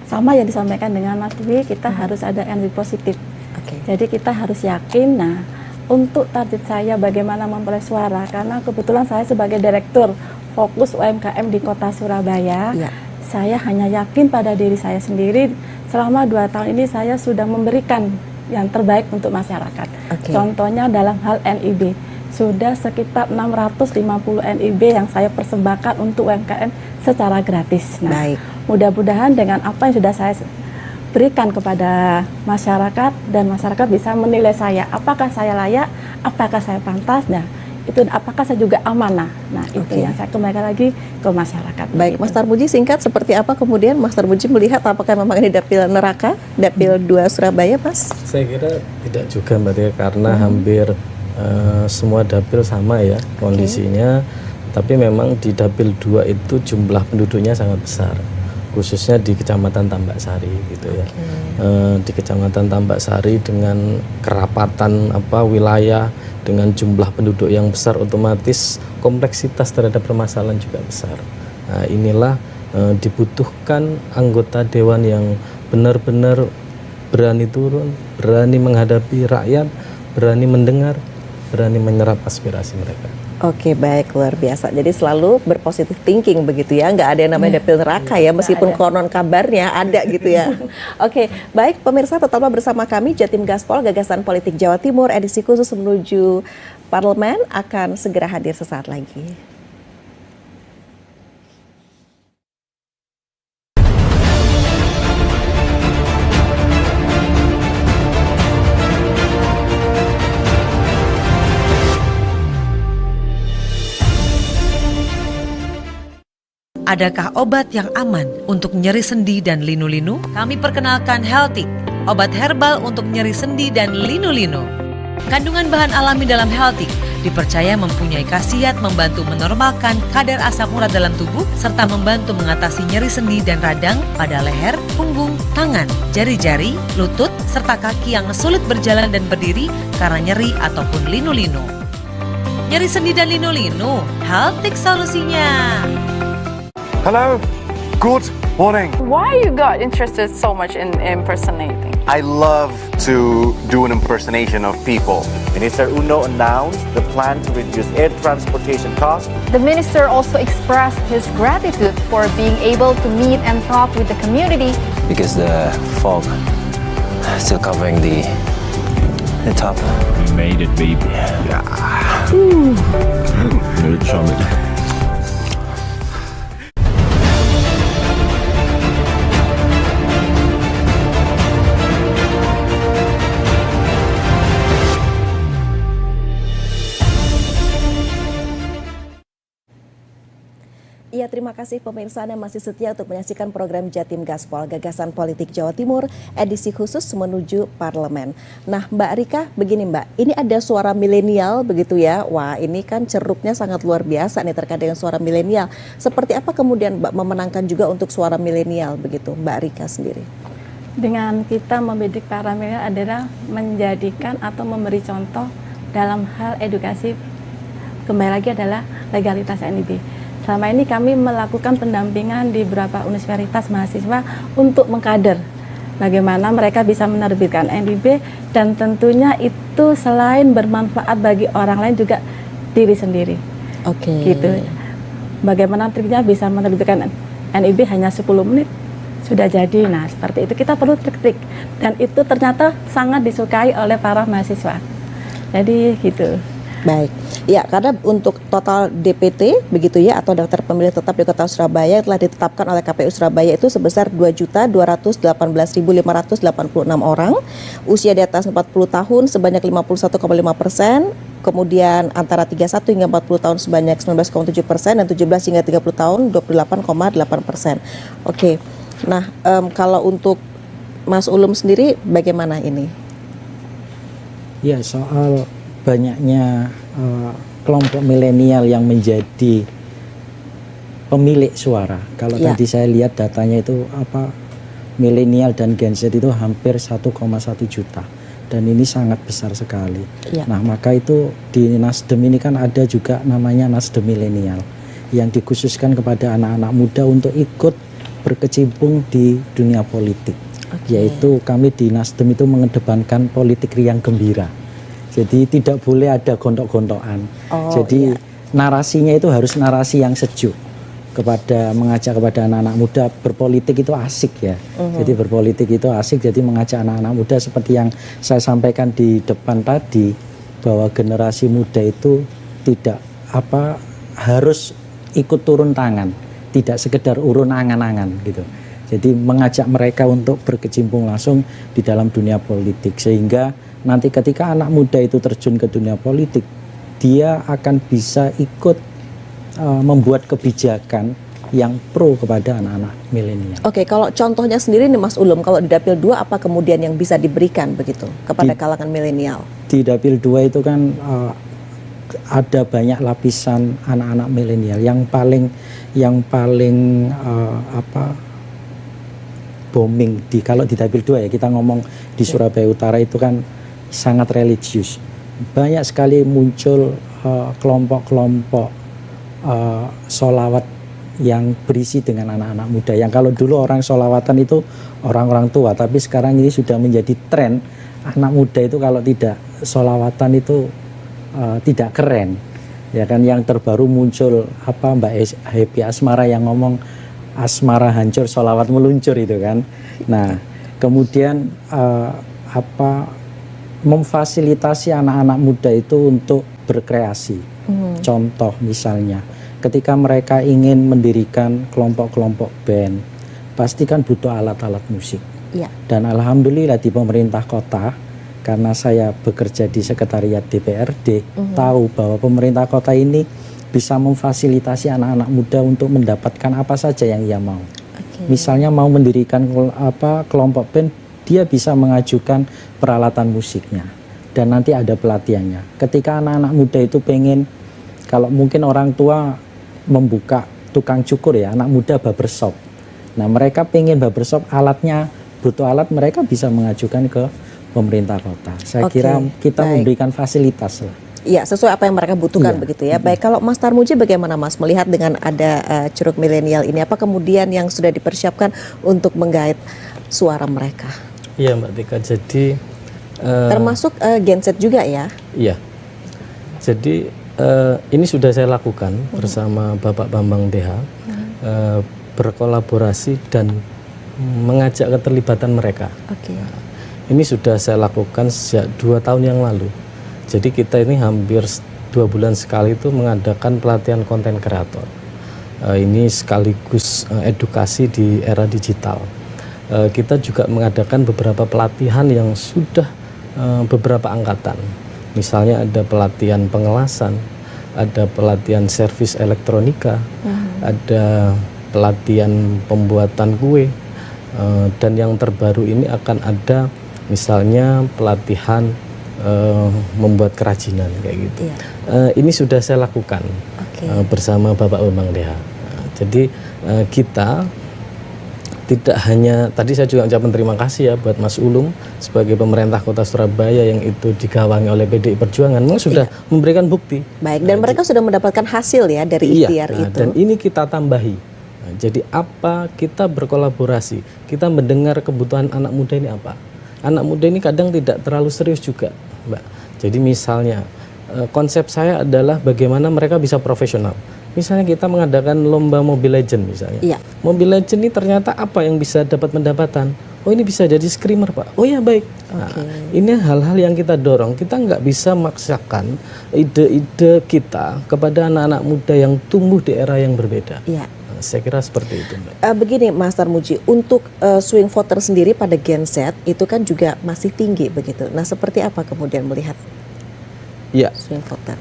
Sama yang disampaikan dengan Mas Dwi, kita harus ada energi positif. Jadi kita harus yakin. Nah, untuk target saya bagaimana memperoleh suara, karena kebetulan saya sebagai direktur fokus UMKM di Kota Surabaya, saya hanya yakin pada diri saya sendiri. Selama 2 tahun ini saya sudah memberikan yang terbaik untuk masyarakat. Contohnya dalam hal NIB, sudah sekitar 650 NIB yang saya persembahkan untuk UMKM secara gratis. Nah, mudah-mudahan dengan apa yang sudah saya berikan kepada masyarakat, dan masyarakat bisa menilai saya, apakah saya layak, apakah saya pantas, nah itu apakah saya juga amanah. Nah, itu yang saya kembalikan lagi ke masyarakat. Baik, Mas Tarmuji, singkat seperti apa kemudian Mas Tarmuji melihat apakah memang ini dapil neraka, dapil 2 Surabaya, Mas? Saya kira tidak juga, Mbak Tia, karena hampir semua dapil sama ya kondisinya, tapi memang di dapil 2 itu jumlah penduduknya sangat besar, khususnya di Kecamatan Tambak Sari gitu ya. Di Kecamatan Tambak Sari dengan kerapatan wilayah dengan jumlah penduduk yang besar, otomatis kompleksitas terhadap permasalahan juga besar. Nah, inilah dibutuhkan anggota dewan yang benar-benar berani turun, berani menghadapi rakyat, berani mendengar, berani menyerap aspirasi mereka. Oke, baik, luar biasa. Jadi selalu berpositif thinking begitu ya, nggak ada yang namanya dapil neraka ya, meskipun konon kabarnya ada gitu ya. Oke, baik pemirsa, tetaplah bersama kami. Jatim Gaspol, Gagasan Politik Jawa Timur, edisi khusus menuju parlemen akan segera hadir sesaat lagi. Adakah obat yang aman untuk nyeri sendi dan linu-linu? Kami perkenalkan Healthic, obat herbal untuk nyeri sendi dan linu-linu. Kandungan bahan alami dalam Healthic dipercaya mempunyai khasiat membantu menormalkan kadar asam urat dalam tubuh serta membantu mengatasi nyeri sendi dan radang pada leher, punggung, tangan, jari-jari, lutut, serta kaki yang sulit berjalan dan berdiri karena nyeri ataupun linu-linu. Nyeri sendi dan linu-linu, Healthic solusinya. Hello, good morning. Why you got interested so much in impersonating? I love to do an impersonation of people. Minister Uno announced the plan to reduce air transportation costs. The minister also expressed his gratitude for being able to meet and talk with the community. Because the fog still covering the top. We made it, baby. Yeah. It's solid. Ya, terima kasih pemirsa yang masih setia untuk menyaksikan program Jatim Gaspol, Gagasan Politik Jawa Timur, edisi khusus menuju parlemen. Nah, Mbak Rika, begini Mbak, ini ada suara milenial begitu ya. Wah, ini kan ceruknya sangat luar biasa nih terkait dengan suara milenial. Seperti apa kemudian Mbak memenangkan juga untuk suara milenial begitu, Mbak Rika sendiri? Dengan kita membidik para milenial adalah menjadikan atau memberi contoh dalam hal edukasi, kembali lagi adalah legalitas NIB. Selama ini kami melakukan pendampingan di beberapa universitas mahasiswa untuk mengkader bagaimana mereka bisa menerbitkan NIB, dan tentunya itu selain bermanfaat bagi orang lain juga diri sendiri. Gitu. Bagaimana triknya bisa menerbitkan NIB hanya 10 menit sudah jadi. Nah, seperti itu kita perlu trik-trik, dan itu ternyata sangat disukai oleh para mahasiswa. Jadi gitu. Baik, ya karena untuk total DPT begitu ya atau daftar pemilih tetap di Kota Surabaya telah ditetapkan oleh KPU Surabaya itu sebesar 2.218.586 orang, usia di atas 40 tahun sebanyak 51,5%, kemudian antara 31 hingga 40 tahun sebanyak 19,7% dan 17 hingga 30 tahun 28,8%. Oke, nah kalau untuk Mas Ulum sendiri bagaimana ini? Ya, soal banyaknya kelompok milenial yang menjadi pemilik suara. Kalau tadi saya lihat datanya itu milenial dan Gen Z itu hampir 1,1 juta, dan ini sangat besar sekali. Nah, maka itu di Nasdem ini kan ada juga namanya Nasdem milenial yang dikhususkan kepada anak-anak muda untuk ikut berkecimpung di dunia politik. Yaitu kami di Nasdem itu mengedepankan politik riang gembira. Jadi tidak boleh ada gontok-gontokan. Jadi narasinya itu harus narasi yang sejuk, mengajak kepada anak-anak muda berpolitik itu asik ya. Jadi berpolitik itu asik, jadi mengajak anak-anak muda seperti yang saya sampaikan di depan tadi, bahwa generasi muda itu tidak harus ikut turun tangan, tidak sekedar urun angan-angan gitu. Jadi mengajak mereka untuk berkecimpung langsung di dalam dunia politik, sehingga nanti ketika anak muda itu terjun ke dunia politik, dia akan bisa ikut membuat kebijakan yang pro kepada anak-anak milenial. Oke, kalau contohnya sendiri nih Mas Ulum, kalau di Dapil 2 apa kemudian yang bisa diberikan begitu kepada kalangan milenial? Di Dapil 2 itu kan ada banyak lapisan anak-anak milenial. Yang paling booming kalau di Dapil 2 ya, kita ngomong di Surabaya Utara itu kan sangat religius. Banyak sekali muncul kelompok-kelompok sholawat yang berisi dengan anak-anak muda. Yang kalau dulu orang sholawatan itu orang-orang tua, tapi sekarang ini sudah menjadi tren. Anak muda itu kalau tidak sholawatan itu tidak keren. Ya kan, yang terbaru muncul Mbak Happy Asmara yang ngomong asmara hancur, sholawat meluncur itu kan. Nah, kemudian memfasilitasi anak-anak muda itu untuk berkreasi. Contoh misalnya, ketika mereka ingin mendirikan kelompok-kelompok band, pasti kan butuh alat-alat musik. Dan alhamdulillah di pemerintah kota, karena saya bekerja di sekretariat DPRD, tahu bahwa pemerintah kota ini bisa memfasilitasi anak-anak muda untuk mendapatkan apa saja yang ia mau. Misalnya mau mendirikan kelompok band, dia bisa mengajukan peralatan musiknya dan nanti ada pelatihannya. Ketika anak-anak muda itu pengen, kalau mungkin orang tua membuka tukang cukur ya, anak muda barbershop. Nah, mereka pengen barbershop, alatnya butuh alat, mereka bisa mengajukan ke pemerintah kota. Saya kira kita memberikan fasilitas lah. Iya, sesuai apa yang mereka butuhkan begitu ya. Baik, kalau Mas Tarmuji bagaimana Mas melihat dengan ada Curug Milenial ini, apa kemudian yang sudah dipersiapkan untuk menggait suara mereka? Iya Mbak Tika, jadi termasuk Gen Z juga ya? Iya, jadi ini sudah saya lakukan bersama Bapak Bambang DH, berkolaborasi dan mengajak keterlibatan mereka. Ini sudah saya lakukan sejak 2 tahun yang lalu. Jadi kita ini hampir 2 bulan sekali itu mengadakan pelatihan konten kreator. Ini sekaligus edukasi di era digital. Kita juga mengadakan beberapa pelatihan yang sudah beberapa angkatan. Misalnya ada pelatihan pengelasan, ada pelatihan servis elektronika, ada pelatihan pembuatan kue, dan yang terbaru ini akan ada misalnya pelatihan membuat kerajinan kayak gitu. Ini sudah saya lakukan bersama Bapak Bambang DH. Jadi kita tidak hanya, tadi saya juga ucapkan terima kasih ya buat Mas Ulum sebagai pemerintah kota Surabaya yang itu digawangi oleh PDI Perjuangan, memang sudah memberikan bukti. Baik, dan mereka sudah mendapatkan hasil ya dari ikhtiar itu. Dan ini kita tambahi. Jadi apa, kita berkolaborasi, kita mendengar kebutuhan anak muda ini apa. Anak muda ini kadang tidak terlalu serius juga, Mbak. Jadi misalnya konsep saya adalah bagaimana mereka bisa profesional. Misalnya kita mengadakan lomba Mobile Legend misalnya. Mobile Legend ini ternyata apa yang bisa dapat pendapatan? Oh, ini bisa jadi screamer Pak. Oh ya baik. Nah, ini hal-hal yang kita dorong. Kita nggak bisa maksakan ide-ide kita kepada anak-anak muda yang tumbuh di era yang berbeda. Nah, saya kira seperti itu Mbak. Begini Mas Tarmuji, untuk swing voter sendiri pada Gen Z itu kan juga masih tinggi begitu. Nah, seperti apa kemudian melihat swing voter?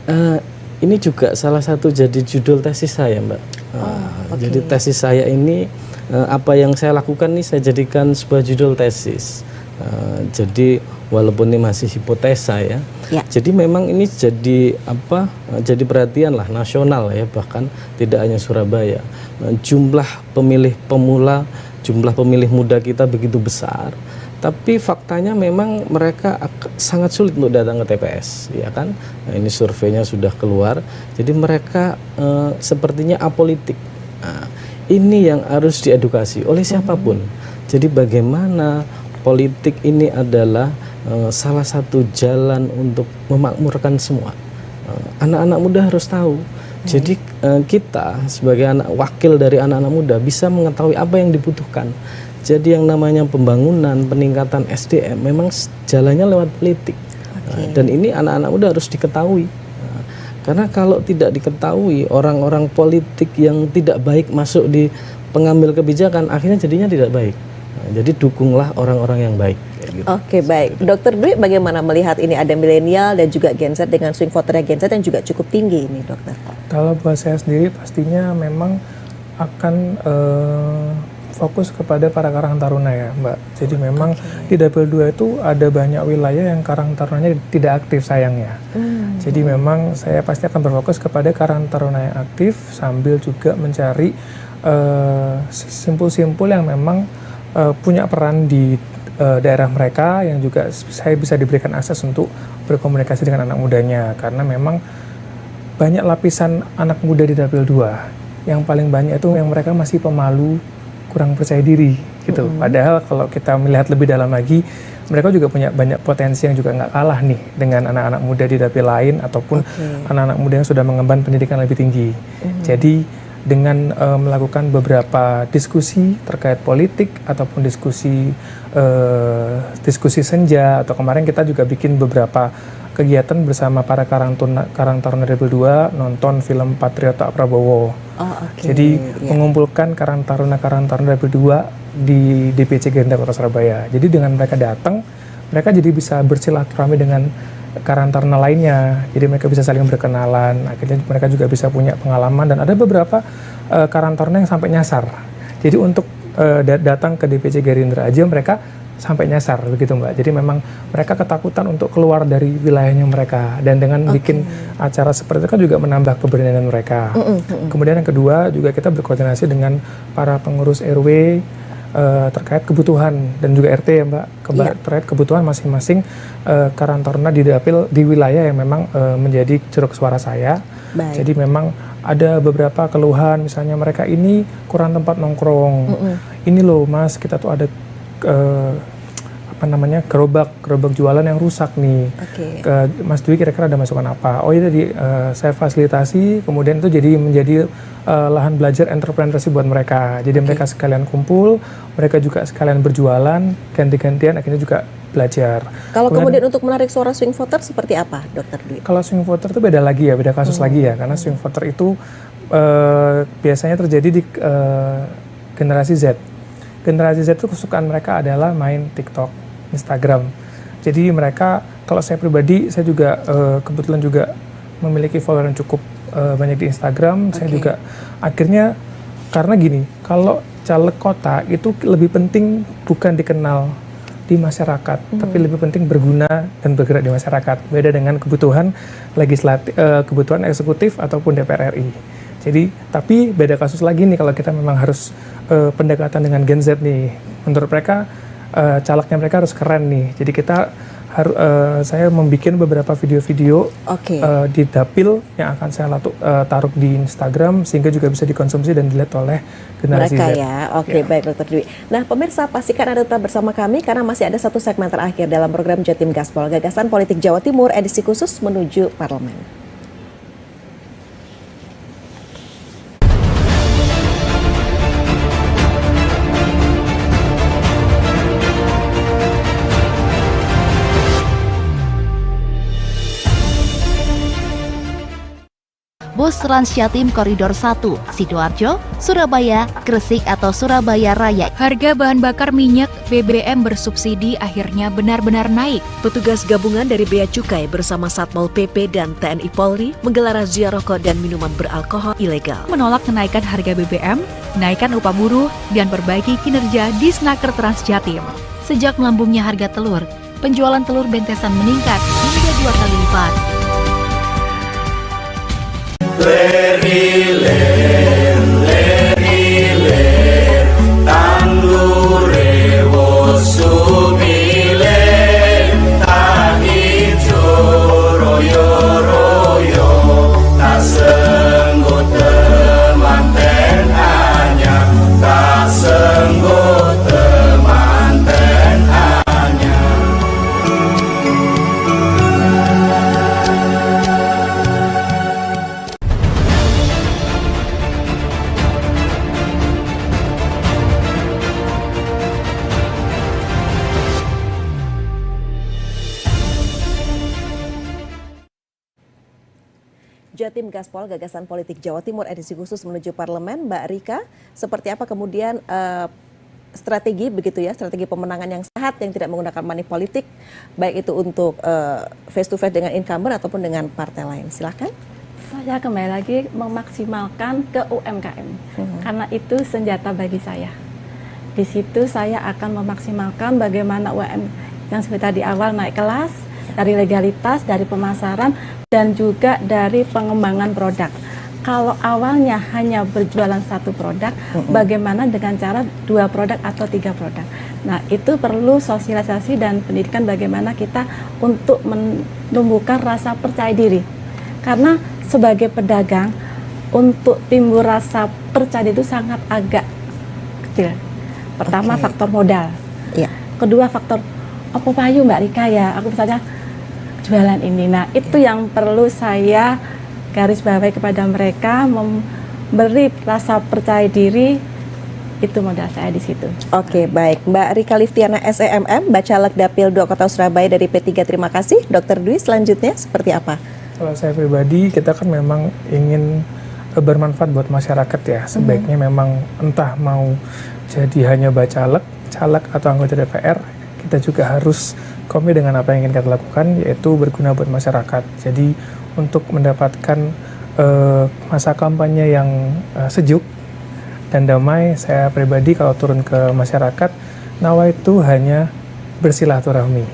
Ini juga salah satu jadi judul tesis saya Mbak. Jadi tesis saya ini, apa yang saya lakukan ini saya jadikan sebuah judul tesis. Jadi walaupun ini masih hipotesa ya. Jadi memang ini jadi apa? Jadi perhatian lah nasional ya, bahkan tidak hanya Surabaya. Jumlah pemilih pemula, jumlah pemilih muda kita begitu besar. Tapi faktanya memang mereka sangat sulit untuk datang ke TPS, ya kan? Nah, ini surveinya sudah keluar. Jadi mereka sepertinya apolitik. Nah, ini yang harus diedukasi oleh siapapun. Jadi bagaimana politik ini adalah salah satu jalan untuk memakmurkan semua. Anak-anak muda harus tahu. Jadi kita sebagai wakil dari anak-anak muda bisa mengetahui apa yang dibutuhkan. Jadi yang namanya pembangunan, peningkatan SDM memang jalannya lewat politik. Dan ini anak-anak muda harus diketahui. Karena kalau tidak diketahui, orang-orang politik yang tidak baik masuk di pengambil kebijakan, akhirnya jadinya tidak baik. Jadi dukunglah orang-orang yang baik. Gitu. Oke, baik. Dokter Dwi, bagaimana melihat ini ada milenial dan juga Gen Z dengan swing voternya Gen Z yang juga cukup tinggi ini, dokter? Kalau buat saya sendiri pastinya memang akan fokus kepada para Karang Taruna ya, Mbak. Jadi memang di Dapil 2 itu ada banyak wilayah yang Karang Tarunanya tidak aktif sayangnya. Jadi memang saya pasti akan berfokus kepada Karang Taruna yang aktif sambil juga mencari simpul-simpul yang memang punya peran di daerah mereka yang juga saya bisa diberikan akses untuk berkomunikasi dengan anak mudanya, karena memang banyak lapisan anak muda di Dapil 2. Yang paling banyak itu yang mereka masih pemalu, kurang percaya diri gitu. Padahal kalau kita melihat lebih dalam lagi, mereka juga punya banyak potensi yang juga nggak kalah nih dengan anak-anak muda di dapil lain ataupun anak-anak muda yang sudah mengemban pendidikan lebih tinggi. Jadi dengan melakukan beberapa diskusi terkait politik ataupun diskusi senja, atau kemarin kita juga bikin beberapa kegiatan bersama para Karang Taruna Dapil 2 nonton film Patriot Tak Prabowo. Jadi mengumpulkan Karang Taruna Dapil 2 di DPC Gerindra Kota Surabaya. Jadi dengan mereka datang, mereka jadi bisa bersilaturahmi dengan Karang Taruna lainnya. Jadi mereka bisa saling berkenalan. Akhirnya mereka juga bisa punya pengalaman, dan ada beberapa Karang Taruna yang sampai nyasar. Jadi untuk datang ke DPC Gerindra aja mereka sampai nyasar begitu, Mbak. Jadi memang mereka ketakutan untuk keluar dari wilayahnya mereka, dan dengan bikin acara seperti itu kan juga menambah keberanian mereka. Kemudian yang kedua juga kita berkoordinasi dengan para pengurus RW terkait kebutuhan, dan juga RT ya, Mbak, terkait kebutuhan masing-masing Karang Taruna di dapil di wilayah yang memang menjadi ceruk suara saya. Jadi memang ada beberapa keluhan, misalnya mereka ini kurang tempat nongkrong. Ini loh Mas, kita tuh ada gerobak jualan yang rusak nih. Mas Dwi kira-kira ada masukan apa? Oh iya, saya fasilitasi, kemudian itu jadi menjadi lahan belajar entrepreneurship buat mereka. Jadi mereka sekalian kumpul, mereka juga sekalian berjualan, ganti-gantian, akhirnya juga belajar. Kalau kemudian untuk menarik suara swing voter seperti apa, Dokter Dwi? Kalau swing voter itu beda lagi ya, beda kasus lagi ya, karena swing voter itu biasanya terjadi di generasi Z. Generasi Z itu kesukaan mereka adalah main TikTok, Instagram. Jadi mereka, kalau saya pribadi, saya juga kebetulan juga memiliki follower yang cukup banyak di Instagram. Saya juga akhirnya, karena gini, kalau caleg kota itu lebih penting bukan dikenal di masyarakat, tapi lebih penting berguna dan bergerak di masyarakat. Beda dengan kebutuhan legislatif, kebutuhan eksekutif ataupun DPR RI. Jadi, tapi beda kasus lagi nih kalau kita memang harus pendekatan dengan Gen Z nih. Menurut mereka, calegnya mereka harus keren nih. Jadi saya membuat beberapa video-video di dapil yang akan saya taruh di Instagram, sehingga juga bisa dikonsumsi dan dilihat oleh generasi mereka Z. Ya. Baik Dokter Dwi. Nah pemirsa, pastikan Anda tetap bersama kami karena masih ada satu segmen terakhir dalam program Jatim Gaspol, Gagasan Politik Jawa Timur edisi khusus menuju parlemen. Bus Trans Jatim Koridor 1, Sidoarjo, Surabaya, Gresik atau Surabaya Raya. Harga bahan bakar minyak BBM bersubsidi akhirnya benar-benar naik. Petugas gabungan dari Bea Cukai bersama Satpol PP dan TNI Polri menggelar razia rokok dan minuman beralkohol ilegal. Menolak kenaikan harga BBM, naikkan upah buruh, dan perbaiki kinerja di Snaker Trans Jatim. Sejak melambungnya harga telur, penjualan telur bentesan meningkat hingga 2 kali lipat. Lerilen, tanggure wosumilen, tahijo royo-royo, tak senggut temanten anyar, tak senggut temanten anyar. Jatim Gaspol Gagasan Politik Jawa Timur edisi khusus menuju parlemen, Mbak Rika, seperti apa kemudian strategi begitu ya, strategi pemenangan yang sehat yang tidak menggunakan money politik, baik itu untuk face to face dengan incumbent ataupun dengan partai lain. Silakan. Saya kembali lagi memaksimalkan ke UMKM, karena itu senjata bagi saya. Di situ saya akan memaksimalkan bagaimana UMKM yang seperti di awal naik kelas, dari legalitas, dari pemasaran, dan juga dari pengembangan produk. Kalau awalnya hanya berjualan satu produk, bagaimana dengan cara 2 produk atau 3 produk. Nah, itu perlu sosialisasi dan pendidikan bagaimana kita untuk menumbuhkan rasa percaya diri. Karena sebagai pedagang, untuk timbul rasa percaya diri itu sangat agak kecil. Pertama, faktor modal. Kedua, faktor, apa payu Mbak Rika ya, aku misalnya jualan ini. Nah, itu yang perlu saya garis bawahi kepada mereka, memberi rasa percaya diri, itu modal saya di situ. Oke, baik. Mbak Rika Liftiana SEMM, Bacalek Dapil 2 Kota Surabaya dari P3, terima kasih. Dr. Dwi, selanjutnya seperti apa? Kalau saya pribadi, kita kan memang ingin bermanfaat buat masyarakat ya. Sebaiknya memang entah mau jadi hanya bacalek, caleg atau anggota DPR, kita juga harus komit dengan apa yang ingin kita lakukan, yaitu berguna buat masyarakat. Jadi untuk mendapatkan masa kampanye yang sejuk dan damai, saya pribadi kalau turun ke masyarakat, nawa itu hanya bersilaturahmi.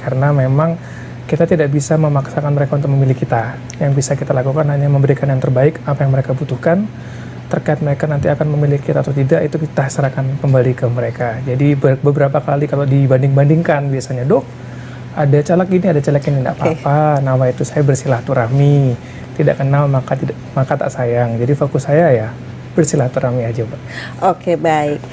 Karena memang kita tidak bisa memaksakan mereka untuk memilih kita. Yang bisa kita lakukan hanya memberikan yang terbaik, apa yang mereka butuhkan. Terkait mereka nanti akan memilih kita atau tidak, itu kita serahkan kembali ke mereka. Jadi beberapa kali kalau dibanding-bandingkan, biasanya, Dok, ada caleg ini, ada caleg ini, tidak apa-apa. Nawa itu saya bersilaturahmi, tidak kenal maka tak sayang. Jadi fokus saya ya bersilaturahmi aja, Pak. Oke, baik.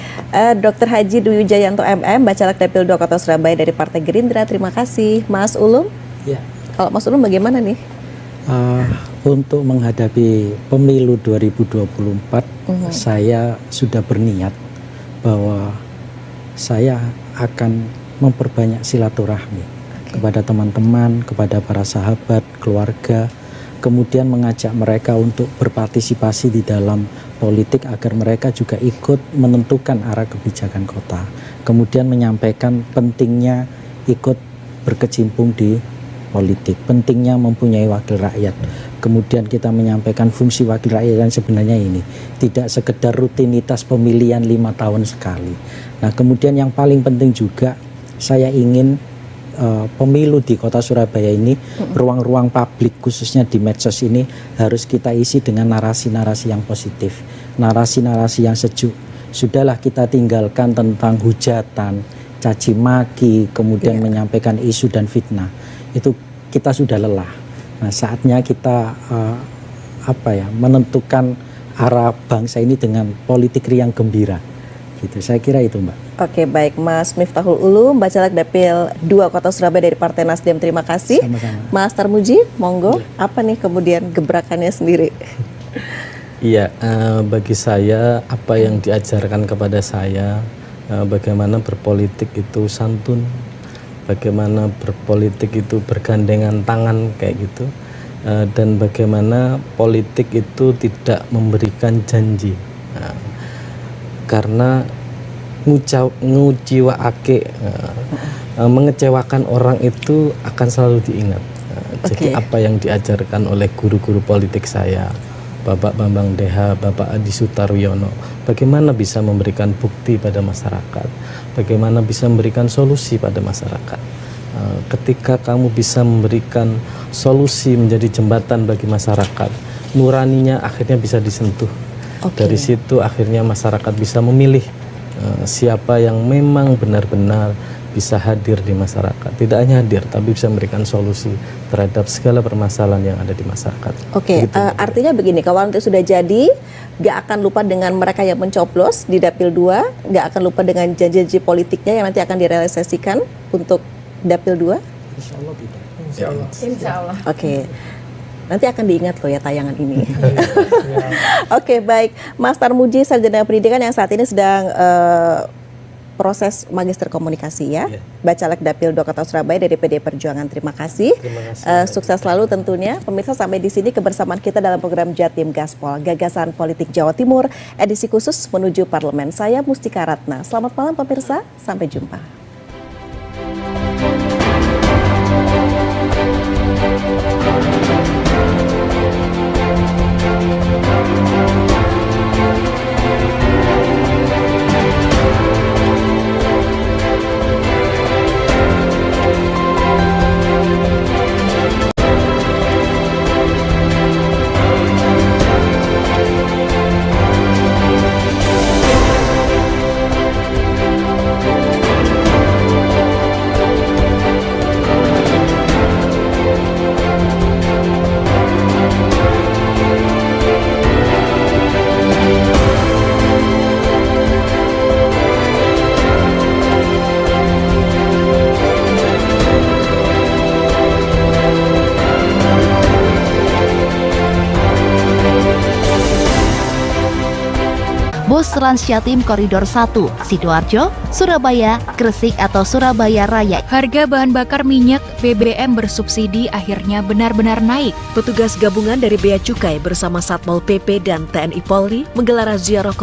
Dr. Haji Dwi Wijayanto MM, Bacalek Dapil 2 Kota Surabaya dari Partai Gerindra, terima kasih. Mas Ulum, kalau Mas Ulum bagaimana nih? Untuk menghadapi pemilu 2024, saya sudah berniat bahwa saya akan memperbanyak silaturahmi kepada teman-teman, kepada para sahabat, keluarga, kemudian mengajak mereka untuk berpartisipasi di dalam politik agar mereka juga ikut menentukan arah kebijakan kota. Kemudian menyampaikan pentingnya ikut berkecimpung di politik, pentingnya mempunyai wakil rakyat. Kemudian kita menyampaikan fungsi wakil rakyat yang sebenarnya ini tidak sekedar rutinitas pemilihan 5 tahun sekali. Nah, kemudian yang paling penting juga saya ingin pemilu di Kota Surabaya ini, ruang-ruang publik khususnya di medsos ini harus kita isi dengan narasi-narasi yang positif, narasi-narasi yang sejuk. Sudahlah kita tinggalkan tentang hujatan, caci maki, kemudian menyampaikan isu dan fitnah. Itu kita sudah lelah. Nah, saatnya kita menentukan arah bangsa ini dengan politik riang gembira. Gitu. Saya kira itu, Mbak. Oke, baik. Mas Miftahul Ulum, Bacalek Dapil 2 Kota Surabaya dari Partai Nasdem, terima kasih. Sama-sama. Mas Tarmuji, monggo. Apa nih kemudian gebrakannya sendiri? Iya, bagi saya apa yang diajarkan kepada saya, bagaimana berpolitik itu santun, bagaimana berpolitik itu bergandengan tangan kayak gitu, dan bagaimana politik itu tidak memberikan janji. Karena mengecewakan orang itu akan selalu diingat. Jadi apa yang diajarkan oleh guru-guru politik saya, Bapak Bambang Deha, Bapak Adi Sutaryono, bagaimana bisa memberikan bukti pada masyarakat, bagaimana bisa memberikan solusi pada masyarakat. Ketika kamu bisa memberikan solusi menjadi jembatan bagi masyarakat, nuraninya akhirnya bisa disentuh. Dari situ akhirnya masyarakat bisa memilih siapa yang memang benar-benar bisa hadir di masyarakat. Tidak hanya hadir, tapi bisa memberikan solusi terhadap segala permasalahan yang ada di masyarakat. Oke, artinya begini, kalau nanti sudah jadi, gak akan lupa dengan mereka yang mencoblos di Dapil 2, gak akan lupa dengan janji-janji politiknya yang nanti akan direalisasikan untuk Dapil 2? Insya Allah tidak. Insya Allah. Oke. Nanti akan diingat loh ya tayangan ini. Oke, baik. Mas Tarmuji, sarjana pendidikan yang saat ini sedang proses Magister Komunikasi ya. Bacalek Dapil 2 Kota Surabaya dari PDI Perjuangan. Terima kasih. Sukses selalu tentunya. Pemirsa, sampai di sini kebersamaan kita dalam program Jatim Gaspol, Gagasan Politik Jawa Timur, edisi khusus menuju parlemen. Saya Mustika Ratna. Selamat malam pemirsa, sampai jumpa. Bus Transjatim Koridor 1, Sidoarjo, Surabaya, Gresik atau Surabaya Raya. Harga bahan bakar minyak BBM bersubsidi akhirnya benar-benar naik. Petugas gabungan dari Bea Cukai bersama Satpol PP dan TNI Polri menggelar razia rokok